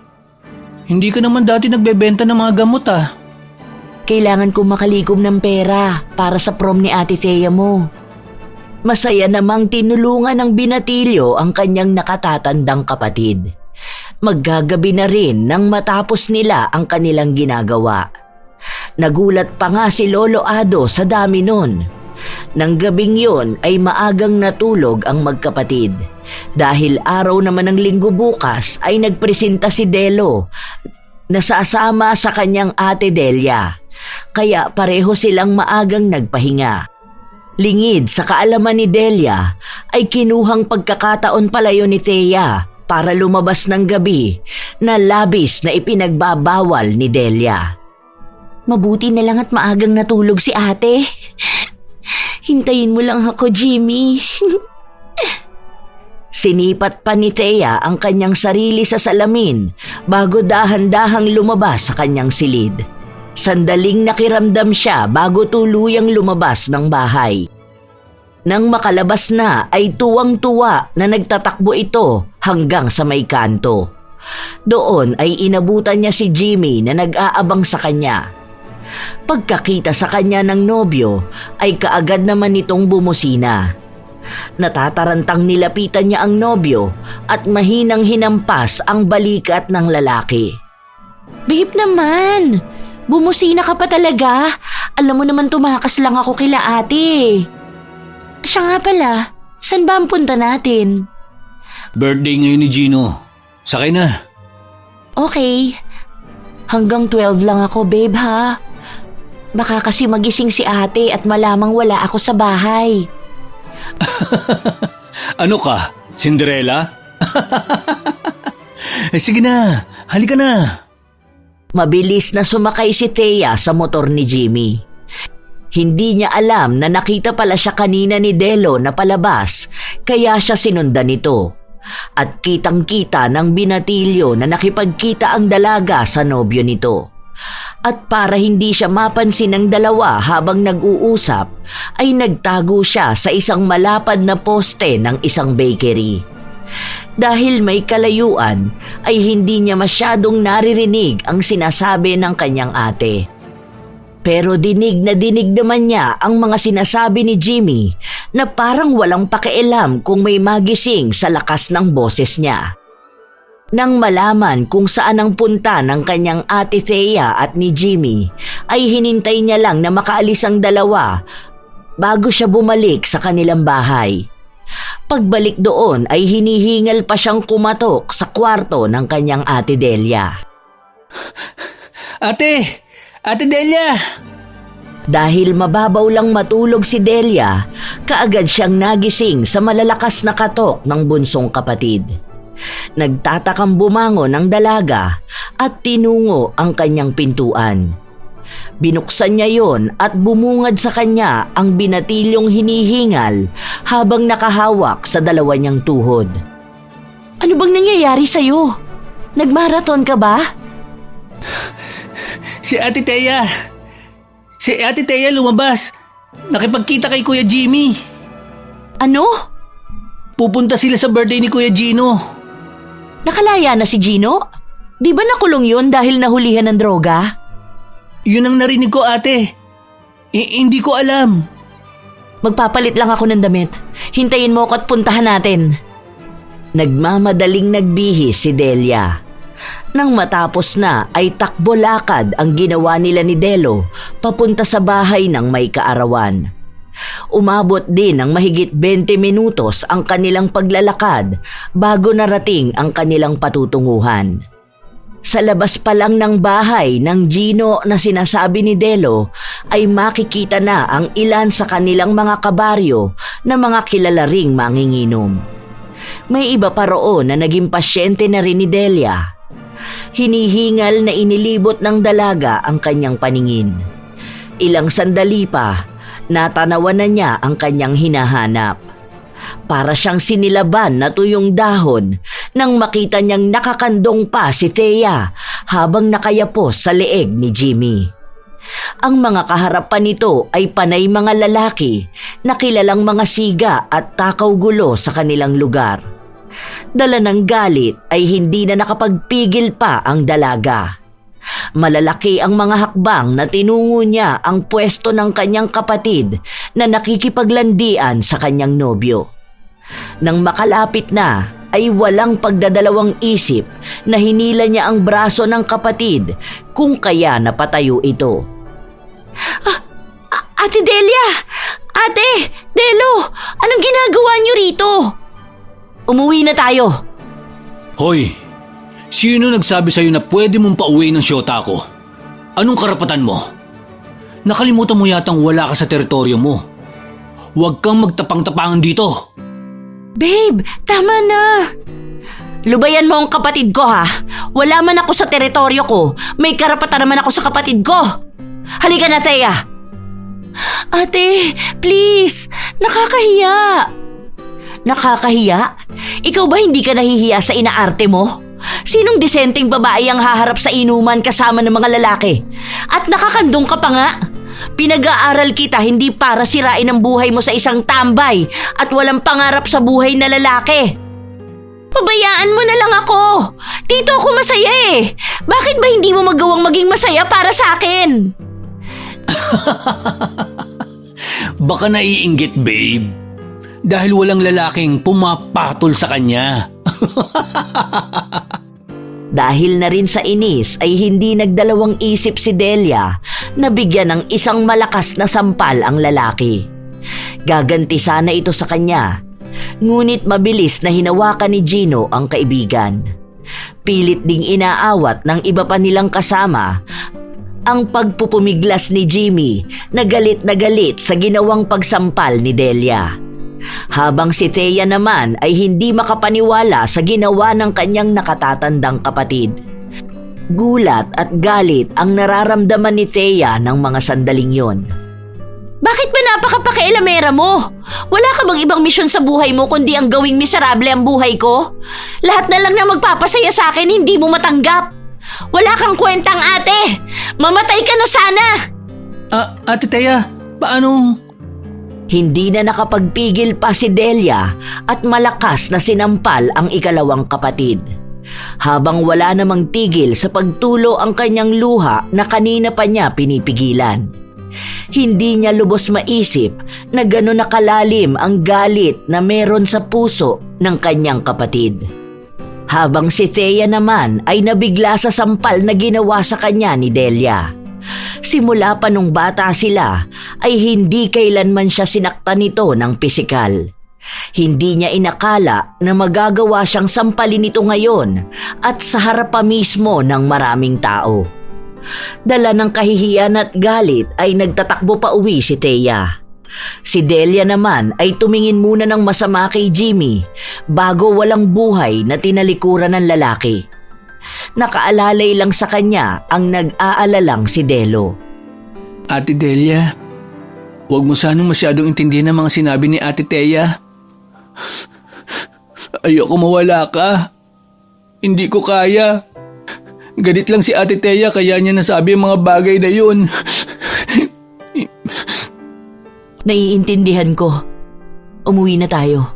Hindi ka naman dati nagbebenta ng mga gamot ah. Kailangan kong makalikom ng pera para sa prom ni Ate Thea mo. Masaya namang tinulungan ng binatilyo ang kanyang nakatatandang kapatid. Maggagabi na rin nang matapos nila ang kanilang ginagawa. Nagulat pa nga si Lolo Ado sa dami nun. Nang gabing yon ay maagang natulog ang magkapatid. Dahil araw naman ng linggo bukas ay nagpresenta si Delo na sasama sa kanyang ate Delia. Kaya pareho silang maagang nagpahinga. Lingid sa kaalaman ni Delia ay kinuhang pagkakataon pala yun ni Thea para lumabas ng gabi na labis na ipinagbabawal ni Delia. Mabuti na lang at maagang natulog si ate. Hintayin mo lang ako, Jimmy. Sinipat pa ni Thea ang kanyang sarili sa salamin bago dahan-dahang lumabas sa kanyang silid. Sandaling nakiramdam siya bago tuluyang lumabas ng bahay. Nang makalabas na ay tuwang-tuwa na nagtatakbo ito hanggang sa may kanto. Doon ay inabutan niya si Jimmy na nag-aabang sa kanya. Pagkakita sa kanya ng nobyo ay kaagad naman itong bumusina. Natatarantang nilapitan niya ang nobyo at mahinang hinampas ang balikat ng lalaki. Babe naman, bumusina ka pa talaga. Alam mo naman tumakas lang ako kila ate. Siya nga pala, saan ba ang punta natin? Birthday ngayon ni Gino. Sakay na. Okay, hanggang 12 lang ako babe ha. Baka kasi magising si ate at malamang wala ako sa bahay. Ano ka? Cinderella? Sige na, halika na. Mabilis na sumakay si Thea sa motor ni Jimmy. Hindi niya alam na nakita pala siya kanina ni Delo na palabas, kaya siya sinundan nito. At kitang-kita ng binatilyo na nakipagkita ang dalaga sa nobyo nito. At para hindi siya mapansin ng dalawa habang nag-uusap, ay nagtago siya sa isang malapad na poste ng isang bakery. Dahil may kalayuan, ay hindi niya masyadong naririnig ang sinasabi ng kanyang ate. Pero dinig naman niya ang mga sinasabi ni Jimmy na parang walang pakialam kung may magising sa lakas ng boses niya. Nang malaman kung saan ang punta ng kanyang ate Thea at ni Jimmy, ay hinintay niya lang na makaalis ang dalawa bago siya bumalik sa kanilang bahay. Pagbalik doon ay hinihingal pa siyang kumatok sa kwarto ng kanyang ate Delia. Ate Delia! Dahil mababaw lang matulog si Delia, kaagad siyang nagising sa malalakas na katok ng bunsong kapatid. Nagtatakang bumangon ang dalaga at tinungo ang kanyang pintuan. Binuksan niya yon at bumungad sa kanya ang binatilyong hinihingal habang nakahawak sa dalawa niyang tuhod. Ano bang nangyayari sa'yo? Nagmarathon ka ba? Si Ate Thea lumabas. Nakipagkita kay Kuya Jimmy. Ano? Pupunta sila sa birthday ni Kuya Gino. Nakalaya na si Gino? Di ba nakulong yun dahil nahulihan ng droga? Yun ang narinig ko, ate. Hindi ko alam. Magpapalit lang ako ng damit. Hintayin mo ako at puntahan natin. Nagmamadaling nagbihis si Delia. Nang matapos na ay takbo lakad ang ginawa nila ni Delo papunta sa bahay ng may kaarawan. Umabot din ng mahigit 20 minutos ang kanilang paglalakad bago narating ang kanilang patutunguhan. Sa labas pa lang ng bahay ng Gino na sinasabi ni Delo ay makikita na ang ilan sa kanilang mga kabaryo na mga kilala ring manginginom. May iba pa roon na naging pasyente na rin ni Delia. Hinihingal na inilibot ng dalaga ang kanyang paningin. Ilang sandali pa, natanawan na niya ang kanyang hinahanap. Para siyang sinilaban na tuyong dahon nang makita niyang nakakandong pa si Thea habang nakayapos sa leeg ni Jimmy. Ang mga kaharapan nito ay panay mga lalaki na kilalang mga siga at takaw gulo sa kanilang lugar. Dala ng galit ay hindi na nakapagpigil pa ang dalaga. Malalaki ang mga hakbang na tinungo niya ang pwesto ng kanyang kapatid na nakikipaglandian sa kanyang nobyo. Nang makalapit na, ay walang pagdadalawang isip na hinila niya ang braso ng kapatid kung kaya napatayo ito. Ate Delia! Ate! Delo! Anong ginagawa niyo rito? Umuwi na tayo. Hoy! Sino nagsabi sa'yo na pwede mong pauwi ng syota ko? Anong karapatan mo? Nakalimutan mo yatang wala ka sa teritoryo mo. Huwag kang magtapang-tapangan dito. Babe, tama na. Lubayan mo ang kapatid ko ha. Wala man ako sa teritoryo ko. May karapatan naman ako sa kapatid ko. Halika na, Thea. Ate, please. Nakakahiya. Nakakahiya? Ikaw ba hindi ka nahihiya sa inaarte mo? Sinong disenteng babae ang haharap sa inuman kasama ng mga lalaki? At nakakandong ka pa nga? Pinag-aaral kita hindi para sirain ang buhay mo sa isang tambay at walang pangarap sa buhay na lalaki. Pabayaan mo na lang ako. Dito ako masaya eh. Bakit ba hindi mo magawang maging masaya para sa akin? Baka naiinggit, babe. Dahil walang lalaking pumapatol sa kanya. Dahil na rin sa inis ay hindi nagdalawang isip si Delia na bigyan ng isang malakas na sampal ang lalaki. Gaganti sana ito sa kanya, ngunit mabilis na hinawakan ni Gino ang kaibigan. Pilit ding inaawat ng iba pa nilang kasama ang pagpupumiglas ni Jimmy na galit sa ginawang pagsampal ni Delia. Habang si Thea naman ay hindi makapaniwala sa ginawa ng kanyang nakatatandang kapatid. Gulat at galit ang nararamdaman ni Thea ng mga sandaling yon. Bakit ba napakapakialamera mo? Wala ka bang ibang misyon sa buhay mo kundi ang gawing miserable ang buhay ko? Lahat na lang na magpapasaya sa akin hindi mo matanggap. Wala kang kwentang ate! Mamatay ka na sana! Ate Thea, paano? Hindi na nakapagpigil pa si Delia at malakas na sinampal ang ikalawang kapatid. Habang wala namang tigil sa pagtulo ang kanyang luha na kanina pa niya pinipigilan. Hindi niya lubos maisip na gano'n nakalalim ang galit na meron sa puso ng kanyang kapatid. habang si Thea naman ay nabigla sa sampal na ginawa sa kanya ni Delia. Simula pa nung bata sila ay hindi kailanman siya sinaktan nito ng pisikal. Hindi niya inakala na magagawa siyang sampalin nito ngayon at sa harap pa mismo ng maraming tao. Dala ng kahihiyan at galit ay nagtatakbo pa uwi si Thea. Si Delia naman ay tumingin muna ng masama kay Jimmy bago walang buhay na tinalikuran ng lalaki. Nakaalalay lang sa kanya ang nag-aalalang si Delo. Ate Delia, huwag mo sanang masyadong intindihin ang mga sinabi ni Ate Thea. Ayoko mawala ka. Hindi ko kaya. Galit lang si Ate Thea kaya niya nasabi ang mga bagay na yun. Naiintindihan ko. Umuwi na tayo.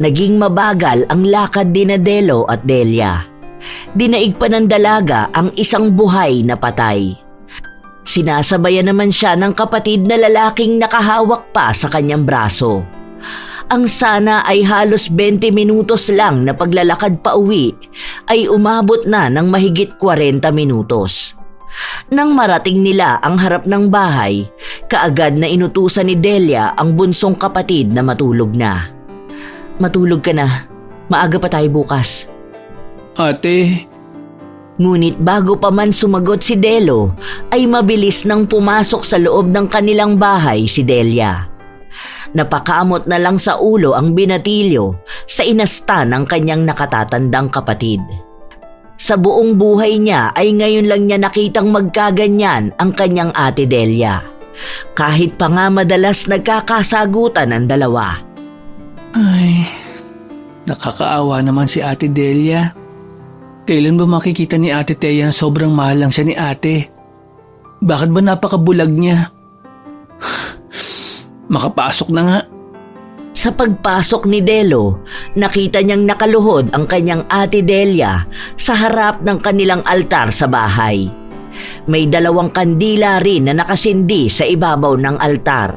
Naging mabagal ang lakad ni Delo at Delia. Dinaig pa ng dalaga ang isang buhay na patay. Sinasabayan naman siya ng kapatid na lalaking nakahawak pa sa kanyang braso. Ang sana ay halos 20 minutos lang na paglalakad pa uwi ay umabot na ng mahigit 40 minutos. Nang marating nila ang harap ng bahay, kaagad na inutusan ni Delia ang bunsong kapatid na matulog na. Matulog ka na. Maaga pa tayo bukas. Ate, Ngunit bago pa man sumagot si Delo, ay mabilis nang pumasok sa loob ng kanilang bahay si Delia. Napakamot na lang sa ulo ang binatilyo sa inasta ng kanyang nakatatandang kapatid. Sa buong buhay niya ay ngayon lang niya nakitang magkaganyan ang kanyang ate Delia. Kahit pa nga madalas nagkakasagutan ang dalawa. ay, nakakaawa naman si Ate Delia. Kailan ba makikita ni Ate Thea na sobrang mahal lang siya ni ate? Bakit ba napakabulag niya? Makapasok na nga. Sa pagpasok ni Delo, nakita niyang nakaluhod ang kanyang ate Delia sa harap ng kanilang altar sa bahay. May 2 kandila rin na nakasindi sa ibabaw ng altar.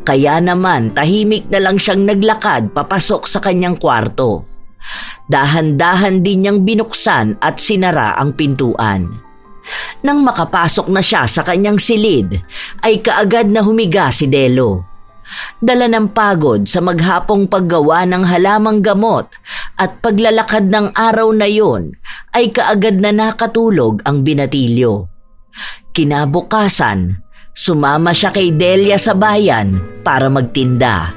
Kaya naman tahimik na lang siyang naglakad papasok sa kanyang kwarto. Dahan-dahan din niyang binuksan at sinara ang pintuan. Nang makapasok na siya sa kanyang silid, ay kaagad na humiga si Delo. Dala ng pagod sa maghapong paggawa ng halamang gamot at paglalakad ng araw na yon, ay kaagad na nakatulog ang binatilyo. Kinabukasan, sumama siya kay Delia sa bayan para magtinda.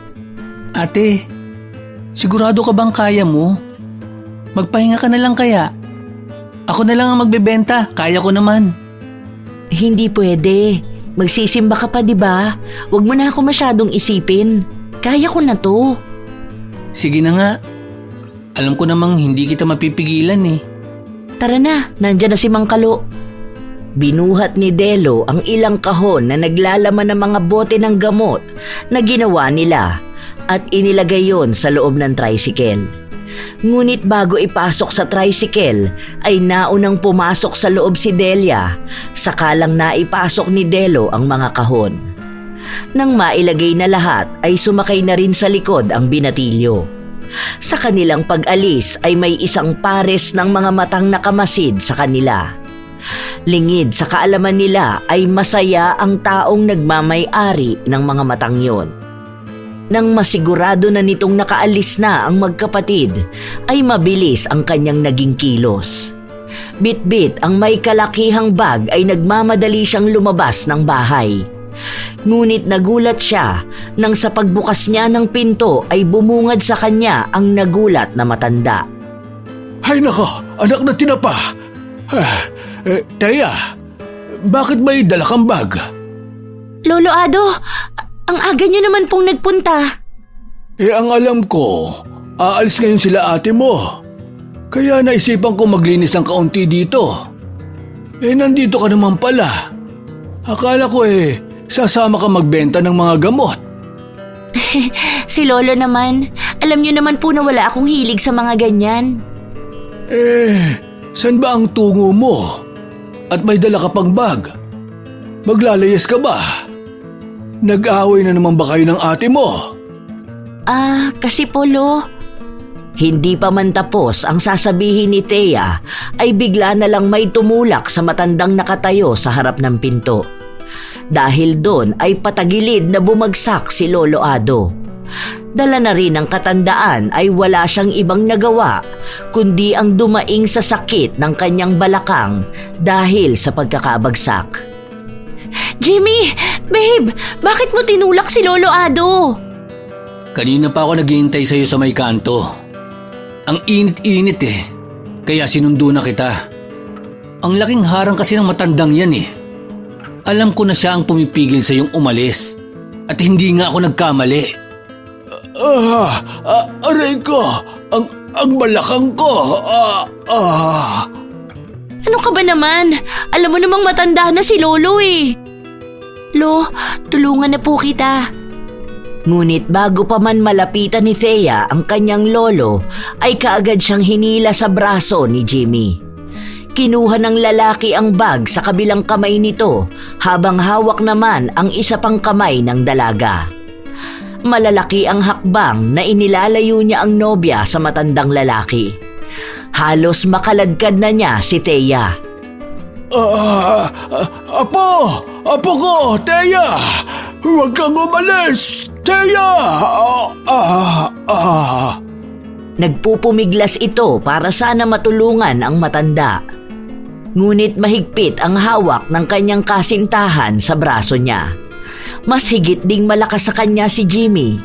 Ate, sigurado ka bang kaya mo? Magpahinga ka na lang kaya. Ako na lang ang magbebenta, kaya ko naman. Hindi pwede. Magsisimba ka pa, di ba? Huwag mo na ako masyadong isipin. Kaya ko na to. Sige na nga. Alam ko namang hindi kita mapipigilan eh. Tara na, nandyan na si Mang Kalo. Binuhat ni Delo ang ilang kahon na naglalaman ng mga bote ng gamot na ginawa nila at inilagay yon sa loob ng tricycle. Ngunit bago ipasok sa tricycle ay naunang pumasok sa loob si Delia, sakalang naipasok ni Delo ang mga kahon. Nang mailagay na lahat ay sumakay na rin sa likod ang binatilyo. Sa kanilang pag-alis ay may isang pares ng mga matang nakamasid sa kanila. Lingid sa kaalaman nila ay masaya ang taong nagmamay-ari ng mga matang yon. Nang masigurado na nitong nakaalis na ang magkapatid, ay mabilis ang kanyang naging kilos. Bit-bit ang may kalakihang bag ay nagmamadali siyang lumabas ng bahay. Ngunit nagulat siya nang sa pagbukas niya ng pinto ay bumungad sa kanya ang nagulat na matanda. Ay nako, anak na tinapa. Thea, bakit may dala kang bag? Lolo Ado, ang aga niyo naman pong nagpunta. Ang alam ko, aalis ngayon sila ate mo. Kaya naisipan ko maglinis ng kaunti dito. Nandito ka naman pala. Akala ko sasama ka magbenta ng mga gamot. Si Lolo naman, alam niyo naman po na wala akong hilig sa mga ganyan. Saan ba ang tungo mo? At may dala ka pang bag. Maglalayas ka ba? Nag-away na naman ba kayo ng ate mo? Kasi po, Lo, Hindi pa man tapos ang sasabihin ni Thea ay bigla na lang may tumulak sa matandang nakatayo sa harap ng pinto. Dahil doon ay patagilid na bumagsak si Lolo Ado. Dala na rin ng katandaan ay wala siyang ibang nagawa kundi ang dumaing sa sakit ng kanyang balakang dahil sa pagkakabagsak. Jimmy! Babe! Bakit mo tinulak si Lolo Ado? Kanina pa ako naghihintay sa'yo sa may kanto. Ang init-init kaya sinundo na kita. Ang laking harang kasi ng matandang yan Alam ko na siya ang pumipigil sa iyong umalis. At hindi nga ako nagkamali. Aray ko! Ang balakang ko! Ano ka ba naman? Alam mo namang matanda na si Lolo Lo, tulungan na po kita. Ngunit bago pa man malapitan ni Thea ang kanyang lolo, ay kaagad siyang hinila sa braso ni Jimmy. Kinuha ng lalaki ang bag sa kabilang kamay nito habang hawak naman ang isa pang kamay ng dalaga. Malalaki ang hakbang na inilalayo niya ang nobya sa matandang lalaki. Halos makaladkad na niya si Thea. Apo ko, Thea! Huwag kang umalis! Thea! Nagpupumiglas ito para sana matulungan ang matanda. Ngunit mahigpit ang hawak ng kanyang kasintahan sa braso niya. Mas higit ding malakas sa kanya si Jimmy.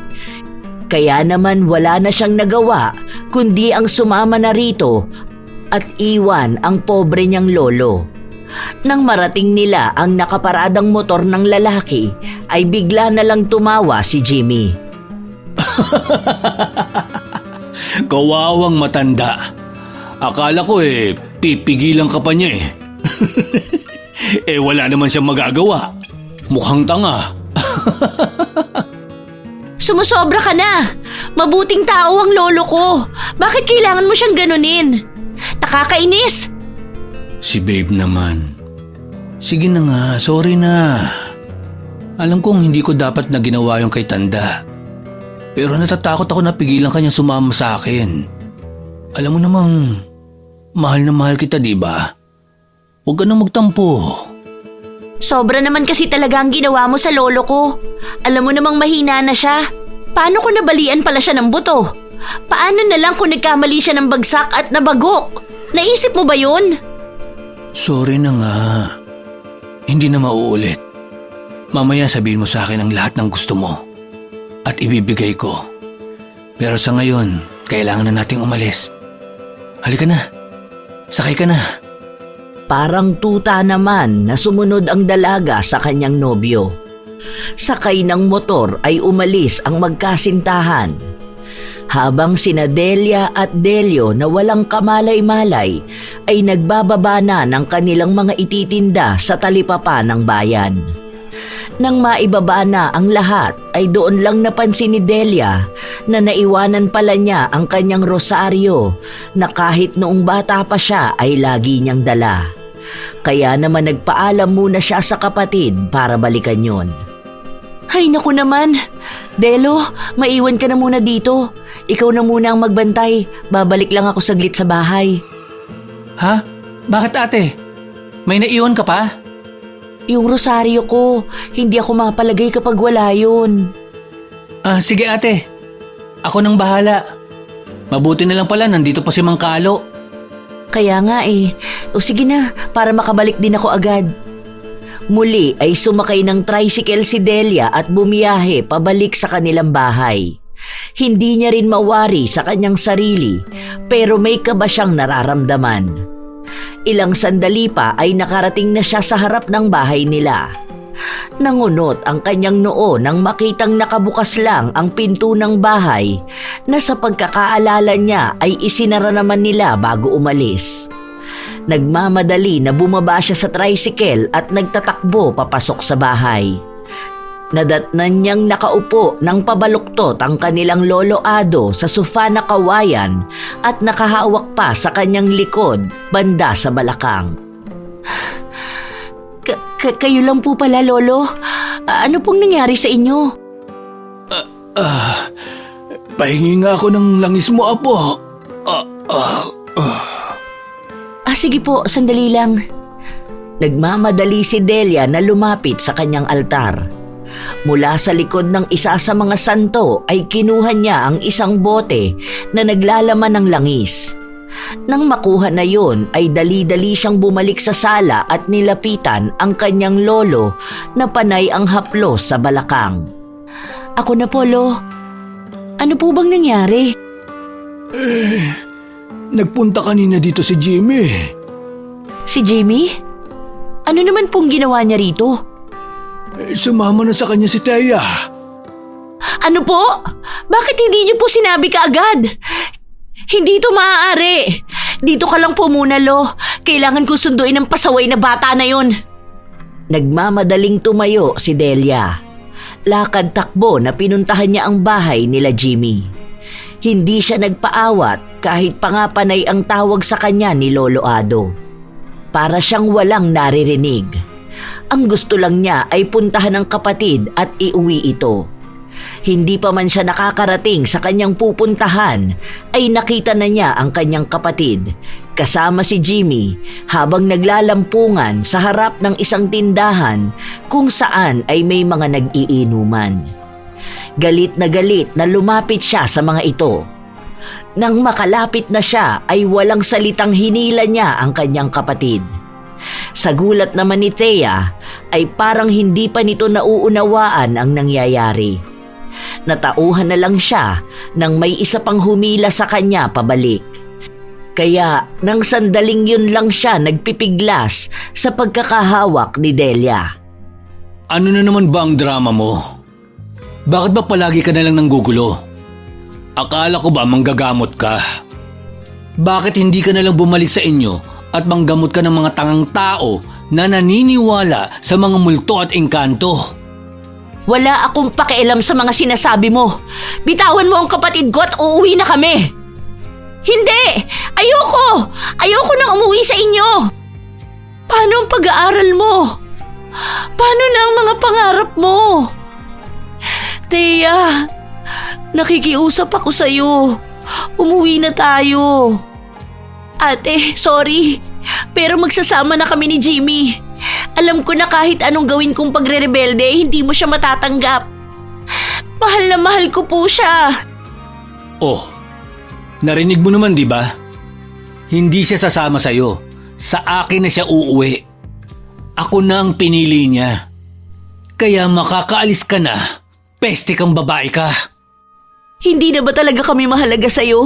Kaya naman wala na siyang nagawa kundi ang sumama na rito at iwan ang pobre niyang lolo. Nang marating nila ang nakaparadang motor ng lalaki, ay bigla na lang tumawa si Jimmy. Kawawang matanda. Akala ko pipigilan ka pa niya wala naman siyang magagawa. Mukhang tanga. Sumusobra ka na! Mabuting tao ang lolo ko. Bakit kailangan mo siyang ganunin? Nakakainis! Si babe naman. Sige na nga, sorry na. Alam kong hindi ko dapat na ginawa yung kay Tanda. Pero natatakot ako na pigilan kanyang sumama sa akin. Alam mo namang, mahal na mahal kita, diba? Huwag ka nang magtampo. Sobra naman kasi talaga ang ginawa mo sa lolo ko. Alam mo namang mahina na siya. Paano kung nabalian pala siya ng buto? Paano na lang kung nagkamali siya ng bagsak at nabagok? Naisip mo ba yun? Sorry na nga. Hindi na mauulit. Mamaya sabihin mo sa akin ang lahat ng gusto mo. At ibibigay ko. Pero sa ngayon, kailangan na nating umalis. Halika na. Sakay ka na. Parang tuta naman na sumunod ang dalaga sa kanyang nobyo. Sakay ng motor ay umalis ang magkasintahan. Habang sina Delia at Delio na walang kamalay-malay ay nagbababa na ng kanilang mga ititinda sa talipapa ng bayan. Nang maibaba na ang lahat ay doon lang napansin ni Delia na naiwanan pala niya ang kanyang rosaryo na kahit noong bata pa siya ay lagi niyang dala. Kaya naman nagpaalam muna siya sa kapatid para balikan yon. Ay naku naman. Delo, maiwan ka na muna dito. Ikaw na muna ang magbantay. Babalik lang ako saglit sa bahay. Ha? Bakit ate? May naiwan ka pa? Yung rosaryo ko, hindi ako mapalagay kapag wala yun. Sige ate. Ako nang bahala. Mabuti na lang pala nandito pa si Mang Kalo. Kaya nga O sige na, para makabalik din ako agad. Muli ay sumakay ng tricycle si Delia at bumiyahe pabalik sa kanilang bahay. Hindi niya rin mawari sa kanyang sarili pero may kaba siyang nararamdaman. Ilang sandali pa ay nakarating na siya sa harap ng bahay nila. Nangunot ang kanyang noo nang makitang nakabukas lang ang pinto ng bahay na sa pagkakaalala niya ay isinara naman nila bago umalis. Nagmamadali na bumaba siya sa tricycle at nagtatakbo papasok sa bahay. Nadatnan niyang nakaupo ng pabaluktot ang kanilang lolo Ado sa sofa na kawayan at nakahawak pa sa kanyang likod banda sa balakang. Kayo lang po pala, Lolo. Ano pong nangyari sa inyo? Pahingi nga ako ng langis mo, Apo. Sige po, sandali lang. Nagmamadali si Delia na lumapit sa kanyang altar. Mula sa likod ng isa sa mga santo ay kinuha niya ang isang bote na naglalaman ng langis. Nang makuha na yon ay dali-dali siyang bumalik sa sala at nilapitan ang kanyang lolo na panay ang haplos sa balakang. Ako na po, Lo. Ano po bang nangyari? Nagpunta kanina dito si Jimmy. Si Jimmy? Ano naman pong ginawa niya rito? Sumama na sa kanya si Thea. Ano po? Bakit hindi niyo po sinabi kaagad? Hindi ito maaari. Dito ka lang po muna, Lo. Kailangan ko sunduin ang pasaway na bata na yon. Nagmamadaling tumayo si Delia. Lakad takbo na pinuntahan niya ang bahay nila Jimmy. Hindi siya nagpaawat kahit pangapanay ang tawag sa kanya ni Lolo Ado. Para siyang walang naririnig. Ang gusto lang niya ay puntahan ang kapatid at iuwi ito. Hindi pa man siya nakakarating sa kanyang pupuntahan ay nakita na niya ang kanyang kapatid kasama si Jimmy habang naglalampungan sa harap ng isang tindahan kung saan ay may mga nag-iinuman. Galit na lumapit siya sa mga ito. Nang makalapit na siya ay walang salitang hinila niya ang kanyang kapatid. Sa gulat naman ni Thea ay parang hindi pa nito nauunawaan ang nangyayari. Natauhan na lang siya nang may isa pang humila sa kanya pabalik. Kaya nang sandaling yun lang siya nagpipiglas sa pagkakahawak ni Delia. Ano na naman ba ang drama mo? Bakit ba palagi ka na lang nanggugulo? Akala ko ba manggagamot ka? Bakit hindi ka na lang bumalik sa inyo at manggamot ka ng mga tangang tao na naniniwala sa mga multo at engkanto? Wala akong pakialam sa mga sinasabi mo. Bitawan mo ang kapatid ko at uuwi na kami. Hindi! Ayoko! Ayoko nang umuwi sa inyo! Paano ang pag-aaral mo? Paano na ang mga pangarap mo? Thea, nakikiusap ako sa'yo. Umuwi na tayo. Ate, sorry. Pero magsasama na kami ni Jimmy. Alam ko na kahit anong gawin kong pagre-rebelde, hindi mo siya matatanggap. Mahal na mahal ko po siya. Oh, narinig mo naman, di ba? Hindi siya sasama sa'yo. Sa akin na siya uuwi. Ako na ang pinili niya. Kaya makakaalis ka na. Peste kang babae ka. Hindi na ba talaga kami mahalaga sa'yo?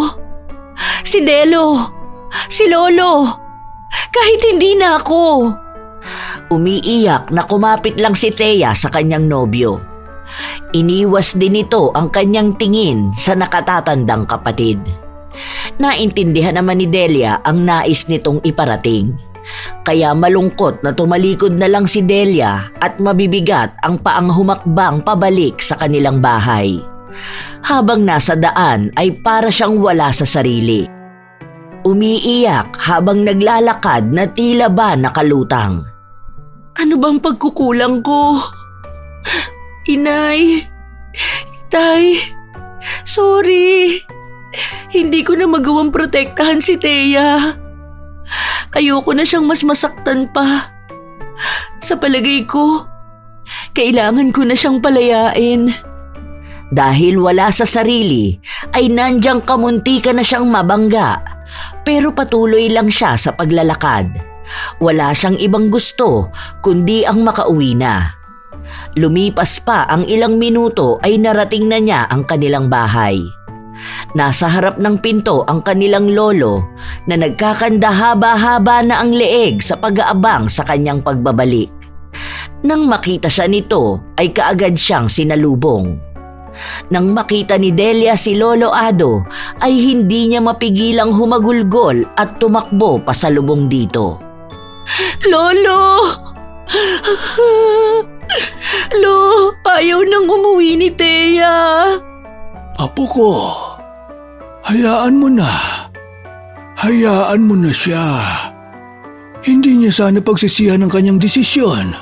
Si Delo, si Lolo, kahit hindi na ako. Umiiyak na kumapit lang si Thea sa kanyang nobyo. Iniwas din ito ang kanyang tingin sa nakatatandang kapatid. Naintindihan naman ni Delia ang nais nitong iparating. Kaya malungkot na tumalikod na lang si Delia at mabibigat ang paang humakbang pabalik sa kanilang bahay. Habang nasa daan ay para siyang wala sa sarili. Umiiyak habang naglalakad na tila ba nakalutang. Ano bang pagkukulang ko? Inay, Tay, sorry. Hindi ko na magawang protektahan si Thea. Ayoko na siyang mas masaktan pa. Sa palagay ko, kailangan ko na siyang palayain. Dahil wala sa sarili, ay nandyang kamuntika na siyang mabangga. Pero patuloy lang siya sa paglalakad. Wala siyang ibang gusto kundi ang makauwi na. Lumipas pa ang ilang minuto ay narating na niya ang kanilang bahay. Nasa harap ng pinto ang kanilang lolo na nagkakanda haba-haba na ang leeg sa pag-aabang sa kanyang pagbabalik. Nang makita siya nito ay kaagad siyang sinalubong. Nang makita ni Delia si Lolo Ado ay hindi niya mapigilang humagulgol at tumakbo pasalubong dito. Lolo! Lo, ayaw nang umuwi ni Thea. Apo ko, hayaan mo na. Hayaan mo na siya. Hindi niya sana pagsisihan ang kanyang desisyon.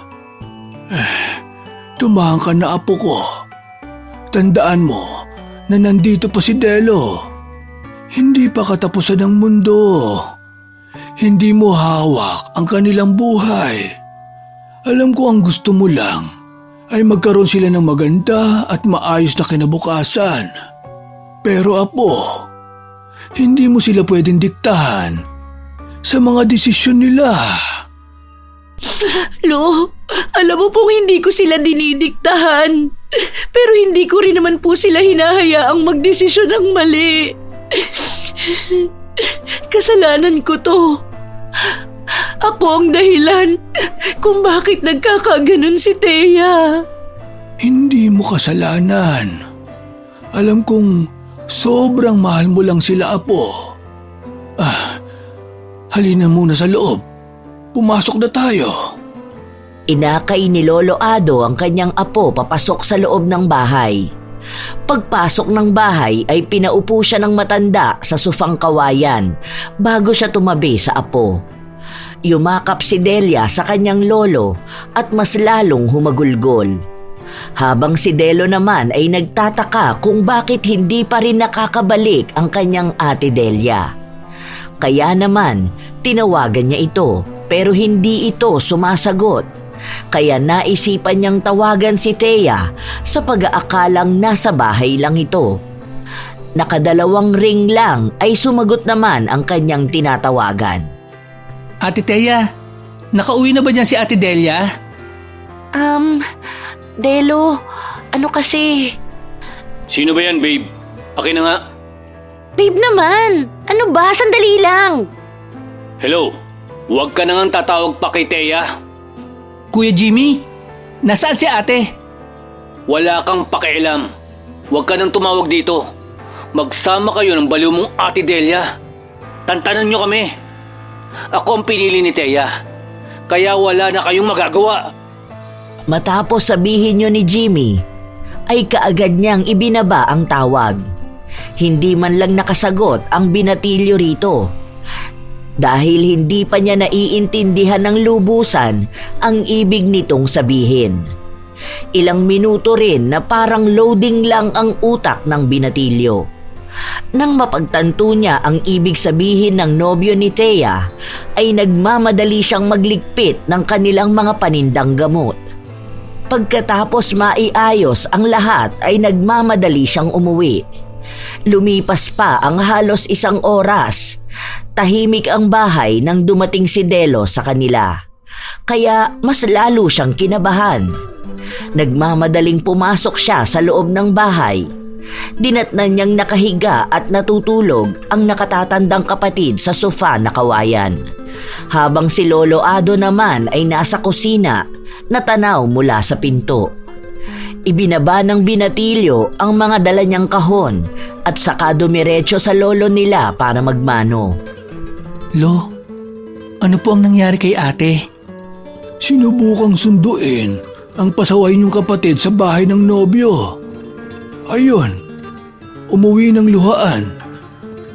Tumahan ka na, apo ko. Tandaan mo, na nandito pa si Delo. Hindi pa katapusan ng mundo. Hindi mo hawak ang kanilang buhay. Alam ko ang gusto mo lang ay magkaroon sila ng maganda at maayos na kinabukasan. Pero apo, hindi mo sila pwedeng diktahan sa mga desisyon nila. Lo, alam mo pong hindi ko sila dinidiktahan. Pero hindi ko rin naman po sila hinahayaang magdesisyon ng mali. Kasalanan ko to. Ako ang dahilan kung bakit nagkakaganon si Thea. Hindi mo kasalanan. Alam kong sobrang mahal mo lang sila, apo. Halina muna sa loob. Pumasok na tayo. Inakay ni Lolo Ado ang kanyang apo papasok sa loob ng bahay. Pagpasok ng bahay ay pinaupo siya ng matanda sa sufang kawayan bago siya tumabi sa apo. Yumakap si Delia sa kanyang lolo at mas lalong humagulgol. Habang si Delo naman ay nagtataka kung bakit hindi pa rin nakakabalik ang kanyang ate Delia. Kaya naman, tinawagan niya ito pero hindi ito sumasagot. Kaya naisipan niyang tawagan si Thea sa pag-aakalang nasa bahay lang ito. Nakadalawang ring lang ay sumagot naman ang kanyang tinatawagan. Ate Thea, nakauwi na ba dyan si Ate Delia? Delo, ano kasi? Sino ba yan, babe? Akin na nga. Babe naman, ano ba? Sandali lang. Hello, huwag ka na nga tatawag pa kay Thea. Kuya Jimmy, nasaan si ate? Wala kang pakialam. Huwag ka nang tumawag dito. Magsama kayo ng baliw mong Ate Delia. Tantanan nyo kami. Ako ang pinili ni Thea. Kaya wala na kayong magagawa. Matapos sabihin niyo ni Jimmy, ay kaagad niyang ibinaba ang tawag. Hindi man lang nakasagot ang binatilyo rito. Dahil hindi pa niya naiintindihan ng lubusan ang ibig nitong sabihin. Ilang minuto rin na parang loading lang ang utak ng binatilyo. Nang mapagtanto niya ang ibig sabihin ng nobyo ni Thea, ay nagmamadali siyang magligpit ng kanilang mga panindang gamot. Pagkatapos maiayos ang lahat ay nagmamadali siyang umuwi. Lumipas pa ang halos isang oras. Tahimik ang bahay nang dumating si Delo sa kanila. Kaya mas lalo siyang kinabahan. Nagmamadaling pumasok siya sa loob ng bahay. Dinatnan niyang nakahiga at natutulog ang nakatatandang kapatid sa sofa na kawayan. Habang si Lolo Ado naman ay nasa kusina, natanaw mula sa pinto. Ibinaba ng binatilyo ang mga dala niyang kahon at saka dumiretso sa lolo nila para magmano. Lo, ano po ang nangyari kay ate? Sinubukang sunduin ang pasaway niyong kapatid sa bahay ng nobyo. Ayun, umuwi ng luhaan.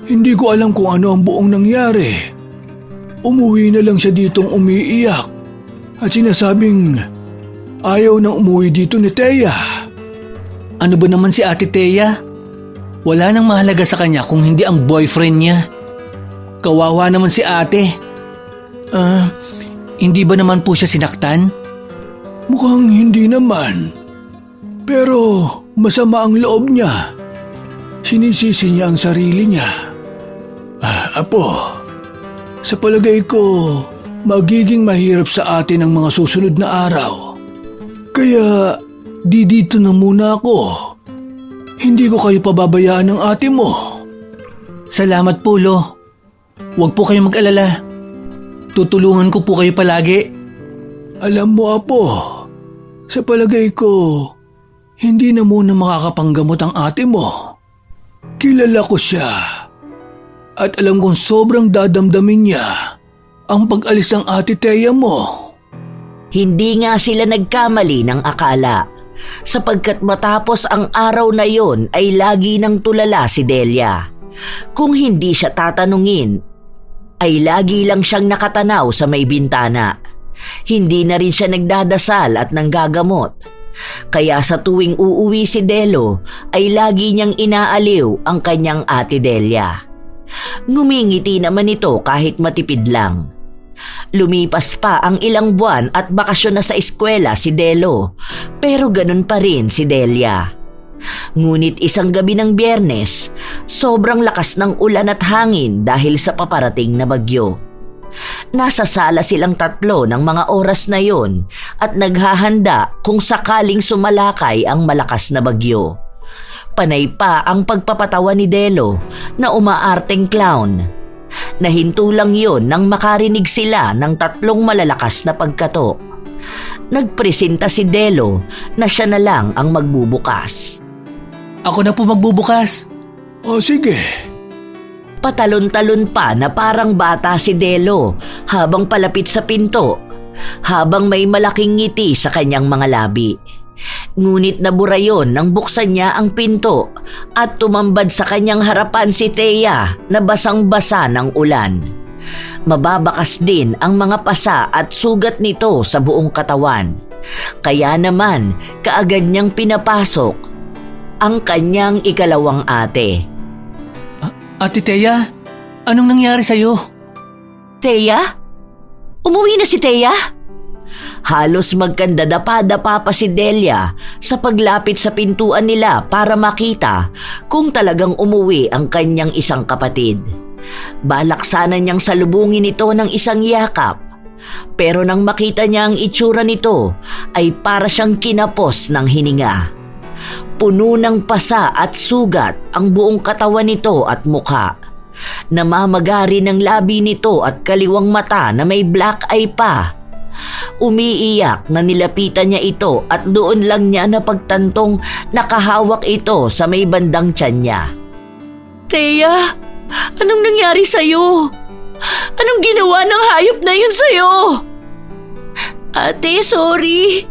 Hindi ko alam kung ano ang buong nangyari. Umuwi na lang siya ditong umiiyak at sinasabing ayaw nang umuwi dito ni Thea. Ano ba naman si Ate Thea? Wala nang mahalaga sa kanya kung hindi ang boyfriend niya. Kawawa naman si ate. Hindi ba naman po siya sinaktan? Mukhang hindi naman. Pero masama ang loob niya. Sinisisi niya ang sarili niya. Apo, sa palagay ko, magiging mahirap sa atin ang mga susunod na araw. Kaya dito na muna ako. Hindi ko kayo pababayaan ng ate mo. Salamat po, Lo. Huwag po kayong mag-alala. Tutulungan ko po kayo palagi. Alam mo, Apo, sa palagay ko, hindi na muna makakapanggamot ang ate mo. Kilala ko siya. At alam kong sobrang dadamdamin niya ang pag-alis ng ate Thea mo. Hindi nga sila nagkamali ng akala, sapagkat matapos ang araw na yon ay lagi nang tulala si Delia. Kung hindi siya tatanungin, ay lagi lang siyang nakatanaw sa may bintana. Hindi na rin siya nagdadasal at nanggagamot. Kaya sa tuwing uuwi si Delo ay lagi niyang inaaliw ang kanyang ate Delia. Ngumingiti naman ito kahit matipid lang. Lumipas pa ang ilang buwan at bakasyon na sa eskwela si Delo, pero ganun pa rin si Delia. Ngunit isang gabi ng Biyernes, sobrang lakas ng ulan at hangin dahil sa paparating na bagyo. Nasa sala silang tatlo ng mga oras na yon at naghahanda kung sakaling sumalakay ang malakas na bagyo. Panay pa ang pagpapatawa ni Delo na umaarteng clown. Nahinto lang yon nang makarinig sila ng tatlong malalakas na pagkatok. Nagpresenta si Delo na siya na lang ang magbubukas. Ako na po magbubukas. O sige. Patalon-talon pa na parang bata si Delo habang palapit sa pinto, habang may malaking ngiti sa kanyang mga labi. Ngunit nabura yon nang buksan niya ang pinto at tumambad sa kanyang harapan si Thea na basang-basa ng ulan. Mababakas din ang mga pasa at sugat nito sa buong katawan. Kaya naman kaagad niyang pinapasok ang kanyang ikalawang ate. Ate Thea, anong nangyari sa'yo? Thea? Umuwi na si Thea? Halos magkandadapa-dapa pa si Delia sa paglapit sa pintuan nila para makita kung talagang umuwi ang kanyang isang kapatid. Balak sana niyang salubungin ito ng isang yakap, pero nang makita niya ang itsura nito ay para siyang kinapos ng hininga. Puno ng pasa at sugat ang buong katawan nito at mukha. Namamagari ng labi nito at kaliwang mata na may black eye pa. Umiiyak na nilapitan niya ito at doon lang niya napagtantong nakahawak ito sa may bandang tiyan niya. Thea, anong nangyari sa'yo? Anong ginawa ng hayop na yun sa'yo? Ate, sorry.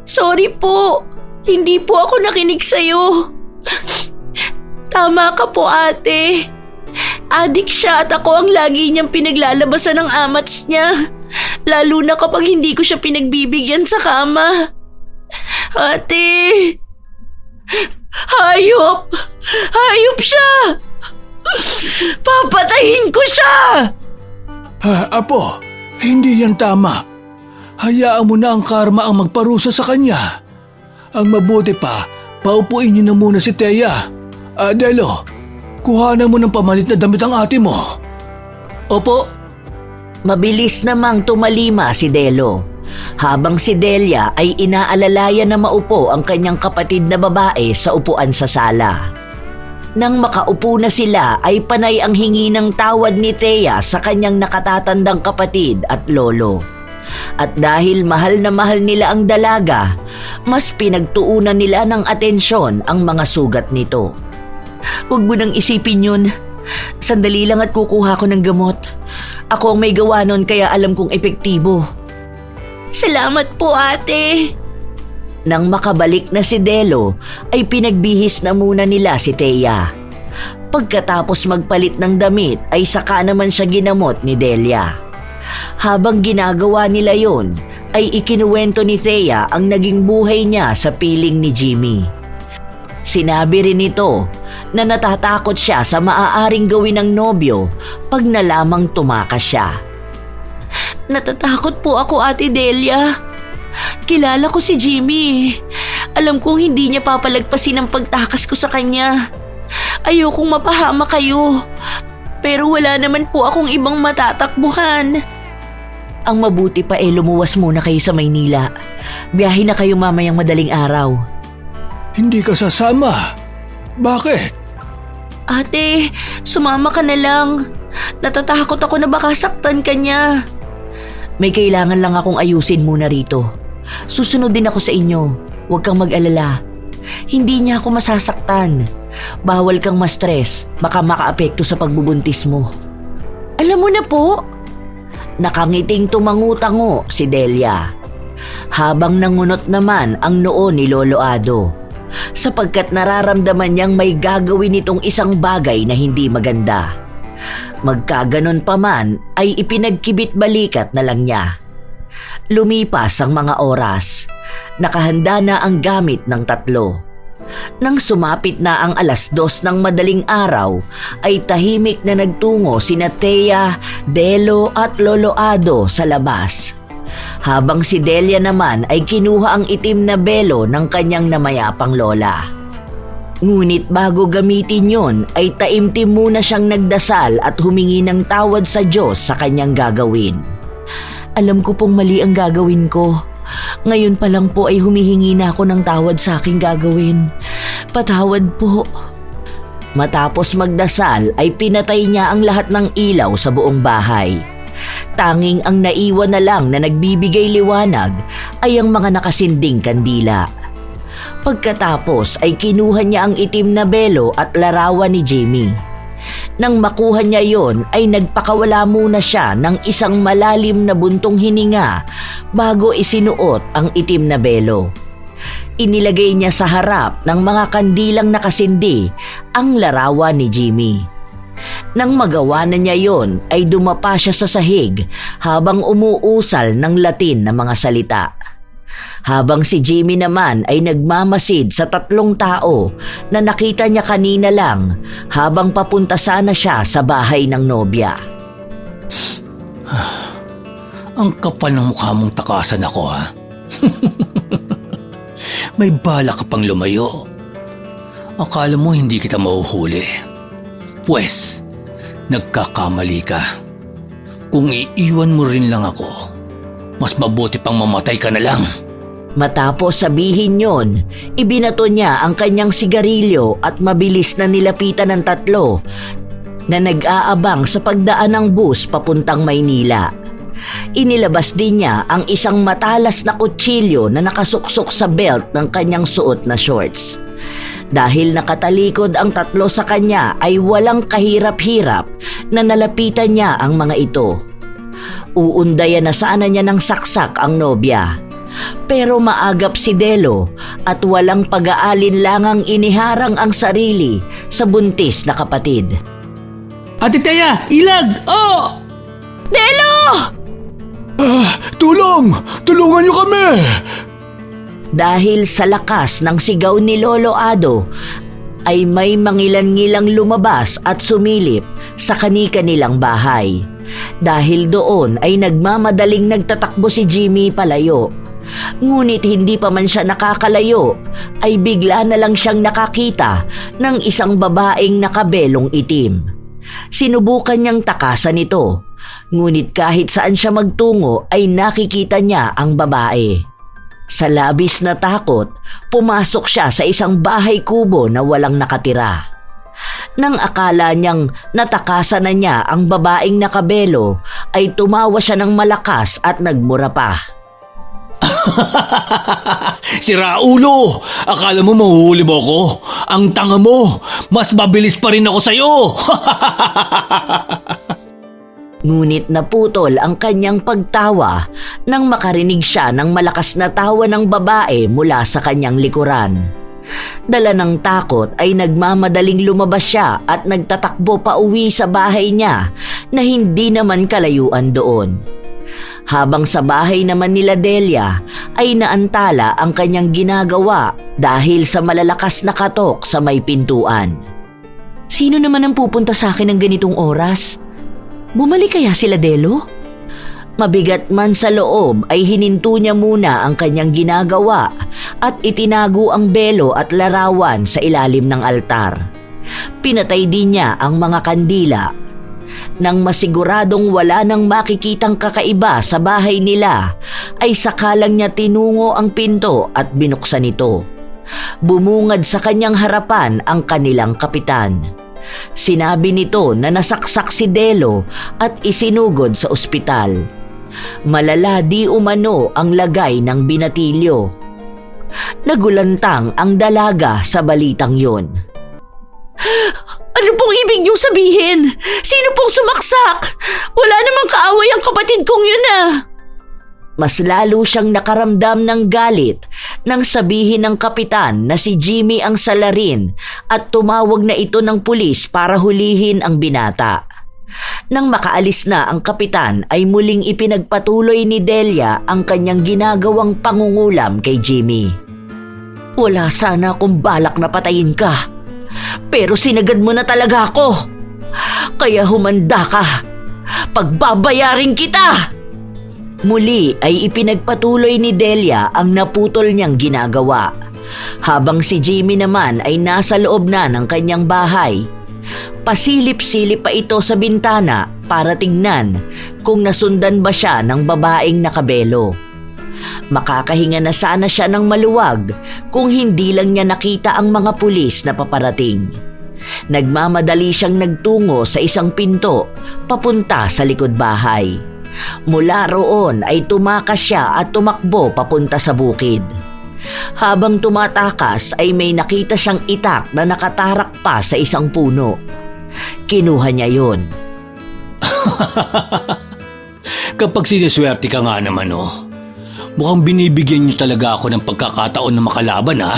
Sorry po. Hindi po ako nakinig sa'yo. Tama ka po, ate. Adik siya at ako ang lagi niyang pinaglalabasan ng amats niya. Lalo na kapag hindi ko siya pinagbibigyan sa kama. Ate! Hayop! Hayop siya! Papatayin ko siya! Apo, hindi yan tama. Hayaan mo na ang karma ang magparusa sa kanya. Ang mabuti pa, paupuin niyo na muna si Thea. Delo, kuhanan mo ng pamalit na damit ang ate mo. Opo. Mabilis namang tumalima si Delo, habang si Delia ay inaalalayan na maupo ang kanyang kapatid na babae sa upuan sa sala. Nang makaupo na sila ay panay ang hingi ng tawad ni Thea sa kanyang nakatatandang kapatid at lolo. At dahil mahal na mahal nila ang dalaga, mas pinagtuunan nila ng atensyon ang mga sugat nito. Huwag mo nang isipin yun. Sandali lang at kukuha ko ng gamot. Ako ang may gawa nun kaya alam kong epektibo. Salamat po, ate. Nang makabalik na si Delo, ay pinagbihis na muna nila si Thea. Pagkatapos magpalit ng damit ay saka naman siya ginamot ni Delia. Habang ginagawa nila yon, ay ikinuwento ni Thea ang naging buhay niya sa piling ni Jimmy. Sinabi rin nito na natatakot siya sa maaaring gawin ng nobyo pag nalamang tumakas siya. Natatakot po ako, Ate Delia. Kilala ko si Jimmy. Alam kong hindi niya papalagpasin ang pagtakas ko sa kanya. Ayokong mapahama kayo. Pero wala naman po akong ibang matatakbuhan. Ang mabuti pa lumuwas muna kayo sa Maynila. Biyahe na kayo mamayang madaling araw. Hindi ka sasama. Bakit? Ate, sumama ka na lang. Natatakot ako na baka saktan ka niya. May kailangan lang akong ayusin muna rito. Susunod din ako sa inyo. Huwag kang mag-alala. Hindi niya ako masasaktan. Bawal kang ma-stress. Baka makaapekto sa pagbubuntis mo. Alam mo na po. Nakangiting tumangu-tango si Delia. Habang nangunot naman ang noo ni Lolo Ado. Sapagkat nararamdaman niyang may gagawin itong isang bagay na hindi maganda. Magkaganon pa man ay ipinagkibit balikat na lang niya. Lumipas ang mga oras. Nakahanda na ang gamit ng tatlo. Nang sumapit na ang 2:00 ng madaling araw, ay tahimik na nagtungo sina Thea, Delo at Lolo Ado sa labas. Habang si Delia naman ay kinuha ang itim na belo ng kanyang namayapang lola. Ngunit bago gamitin yon ay taimtim muna siyang nagdasal at humingi ng tawad sa Diyos sa kanyang gagawin. Alam ko pong mali ang gagawin ko. Ngayon pa lang po ay humihingi na ako ng tawad sa aking gagawin. Patawad po. Matapos magdasal ay pinatay niya ang lahat ng ilaw sa buong bahay. Tanging ang naiwan na lang na nagbibigay liwanag ay ang mga nakasinding kandila. Pagkatapos ay kinuha niya ang itim na belo at larawan ni Jimmy. Nang makuha niya yon ay nagpakawala muna siya ng isang malalim na buntong hininga bago isinuot ang itim na belo. Inilagay niya sa harap ng mga kandilang nakasindi ang larawan ni Jimmy. Nang magawa na niya yon ay dumapa siya sa sahig habang umuusal ng Latin na mga salita. Habang si Jimmy naman ay nagmamasid sa 3 tao na nakita niya kanina lang habang papunta sana siya sa bahay ng nobya. Ang kapal ng mukha mong takasan ako, ha? May bala ka pang lumayo. Akala mo hindi kita mahuhuli. Pwes, nagkakamali ka. Kung iiwan mo rin lang ako, mas mabuti pang mamatay ka na lang. Matapos sabihin yon, ibinato niya ang kanyang sigarilyo at mabilis na nilapitan ng 3 na nag-aabang sa pagdaan ng bus papuntang Maynila. Inilabas din niya ang isang matalas na kutsilyo na nakasuksok sa belt ng kanyang suot na shorts. Dahil nakatalikod ang 3 sa kanya ay walang kahirap-hirap na nalapitan niya ang mga ito. Uundayan na sana niya ng saksak ang nobya. Pero maagap si Delo at walang pag-aalinlangang iniharang ang sarili sa buntis na kapatid. Ate Thea, ilag! Oh! Delo! Tulong! Tulungan niyo kami! Dahil sa lakas ng sigaw ni Lolo Ado, ay may mangilan-ngilang lumabas at sumilip sa kani-kanilang bahay. Dahil doon ay nagmamadaling nagtatakbo si Jimmy palayo. Ngunit hindi pa man siya nakakalayo, ay bigla na lang siyang nakakita ng isang babaeng nakabelong itim. Sinubukan niyang takasan ito, ngunit kahit saan siya magtungo ay nakikita niya ang babae. Sa labis na takot, pumasok siya sa isang bahay kubo na walang nakatira. Nang akala niyang natakasan na niya ang babaeng nakabelo, ay tumawa siya ng malakas at nagmura pa. Sira ulo! Akala mo mahuhuli mo ako? Ang tanga mo! Mas mabilis pa rin ako sa'yo! Ngunit naputol ang kanyang pagtawa nang makarinig siya ng malakas na tawa ng babae mula sa kanyang likuran. Dala ng takot ay nagmamadaling lumabas siya at nagtatakbo pa uwi sa bahay niya na hindi naman kalayuan doon. Habang sa bahay naman nila Delia ay naantala ang kanyang ginagawa dahil sa malalakas na katok sa may pintuan. Sino naman ang pupunta sa akin ng ganitong oras? Bumalik kaya sila Delo? Mabigat man sa loob ay hininto niya muna ang kanyang ginagawa at itinago ang belo at larawan sa ilalim ng altar. Pinatay din niya ang mga kandila. Nang masiguradong wala nang makikitang kakaiba sa bahay nila, ay sakalang niya tinungo ang pinto at binuksan ito. Bumungad sa kanyang harapan ang kanilang kapitan. Sinabi nito na nasaksak si Delo at isinugod sa ospital. Malala di umano ang lagay ng binatilyo. Nagulantang ang dalaga sa balitang yon. Ano pong ibig niyong sabihin? Sino pong sumaksak? Wala namang kaaway ang kapatid kong yun ah. Mas lalo siyang nakaramdam ng galit nang sabihin ng kapitan na si Jimmy ang salarin at tumawag na ito ng pulis para hulihin ang binata. Nang makaalis na ang kapitan ay muling ipinagpatuloy ni Delia ang kanyang ginagawang pangungulam kay Jimmy. Wala sana akong balak na patayin ka, pero sinagad mo na talaga ako. Kaya humanda ka. Pagbabayarin kita! Muli ay ipinagpatuloy ni Delia ang naputol niyang ginagawa, habang si Jimmy naman ay nasa loob na ng kanyang bahay. Pasilip-silip pa ito sa bintana para tignan kung nasundan ba siya ng babaeng nakabelo. Makakahinga na sana siya ng maluwag kung hindi lang niya nakita ang mga pulis na paparating. Nagmamadali siyang nagtungo sa isang pinto papunta sa likod bahay. Mula roon ay tumakas siya at tumakbo papunta sa bukid. Habang tumatakas ay may nakita siyang itak na nakatarak pa sa isang puno. Kinuha niya yun. Kapag siniswerte ka nga naman, mukhang binibigyan niyo talaga ako ng pagkakataon na makalaban, ha?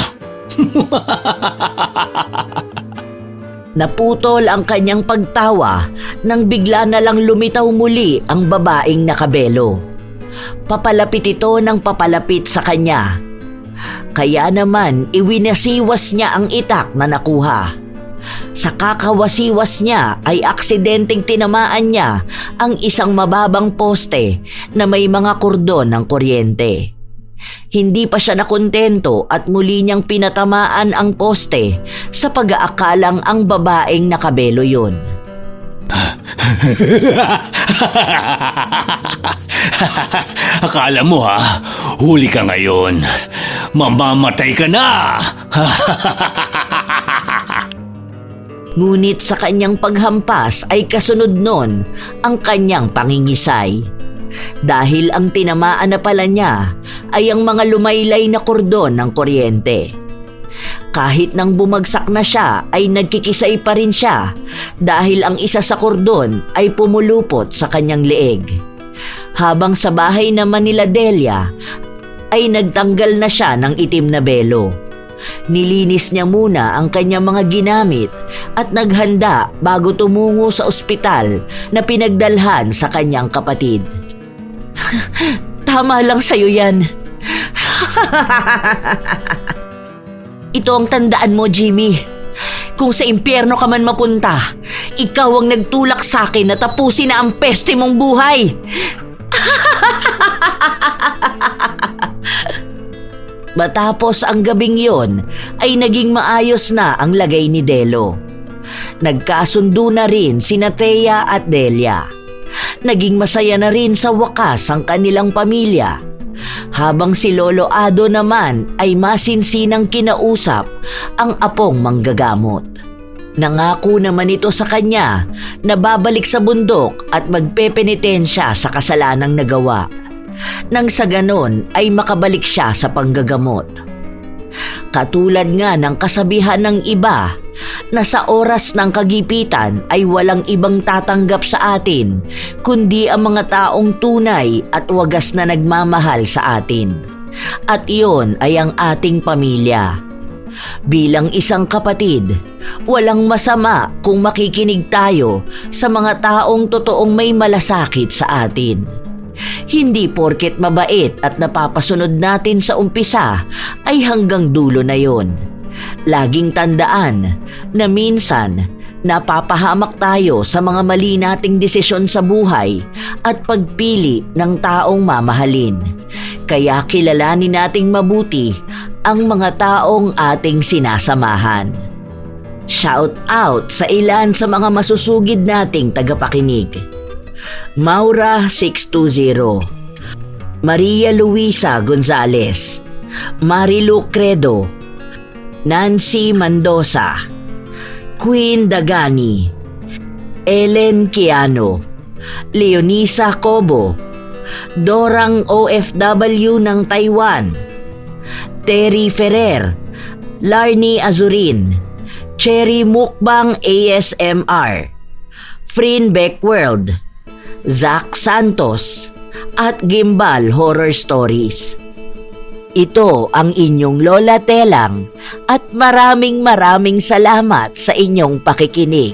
Naputol ang kanyang pagtawa nang bigla na lang lumitaw muli ang babaeng nakabelo. Papalapit ito ng papalapit sa kanya. Kaya naman iwinasiwas niya ang itak na nakuha. Sa kakawasiwas niya ay aksidenteng tinamaan niya ang isang mababang poste na may mga kordon ng kuryente. Hindi pa siya nakontento at muli niyang pinatamaan ang poste sa pag-aakalang ang babaeng nakabelo yun. Akala mo, huli ka ngayon. Mamamatay ka na! Ngunit sa kanyang paghampas ay kasunod nun ang kanyang pangingisay. Dahil ang tinamaan na pala niya ay ang mga lumaylay na kordon ng kuryente. Kahit nang bumagsak na siya ay nagkikisay pa rin siya dahil ang isa sa kordon ay pumulupot sa kanyang leeg. Habang sa bahay naman nila Delia ay nagtanggal na siya ng itim na belo. Nilinis niya muna ang kanyang mga ginamit at naghanda bago tumungo sa ospital na pinagdalhan sa kanyang kapatid. Tama lang sa'yo yan. Ito ang tandaan mo, Jimmy. Kung sa impyerno ka man mapunta, ikaw ang nagtulak sa akin na tapusin na ang peste mong buhay. Matapos ang gabing yon, ay naging maayos na ang lagay ni Delo. Nagkasundo na rin sina Thea at Delia. Naging masaya na rin sa wakas ang kanilang pamilya. Habang si Lolo Ado naman ay masinsinang kinausap ang apong manggagamot. Nangako naman ito sa kanya na babalik sa bundok at magpepenitensya sa kasalanang nagawa. Nang sa ganon ay makabalik siya sa panggagamot. Katulad nga ng kasabihan ng iba na sa oras ng kagipitan ay walang ibang tatanggap sa atin kundi ang mga taong tunay at wagas na nagmamahal sa atin. At iyon ay ang ating pamilya. Bilang isang kapatid, walang masama kung makikinig tayo sa mga taong totoong may malasakit sa atin. Hindi porket mabait at napapasunod natin sa umpisa ay hanggang dulo na yon. Laging tandaan na minsan napapahamak tayo sa mga mali nating desisyon sa buhay at pagpili ng taong mamahalin. Kaya kilalanin nating mabuti ang mga taong ating sinasamahan. Shout out sa ilan sa mga masusugid nating tagapakinig. Maura 620, Maria Luisa Gonzales, Marilu Credo, Nancy Mendoza, Queen Dagani, Ellen Kiano, Leonisa Cobo, Dorang OFW ng Taiwan, Terry Ferrer, Larnie Azurin, Cherry Mukbang ASMR, Frin Beckworld, Zach Santos, at Gimbal Horror Stories. Ito ang inyong Lola Telang at maraming salamat sa inyong pakikinig.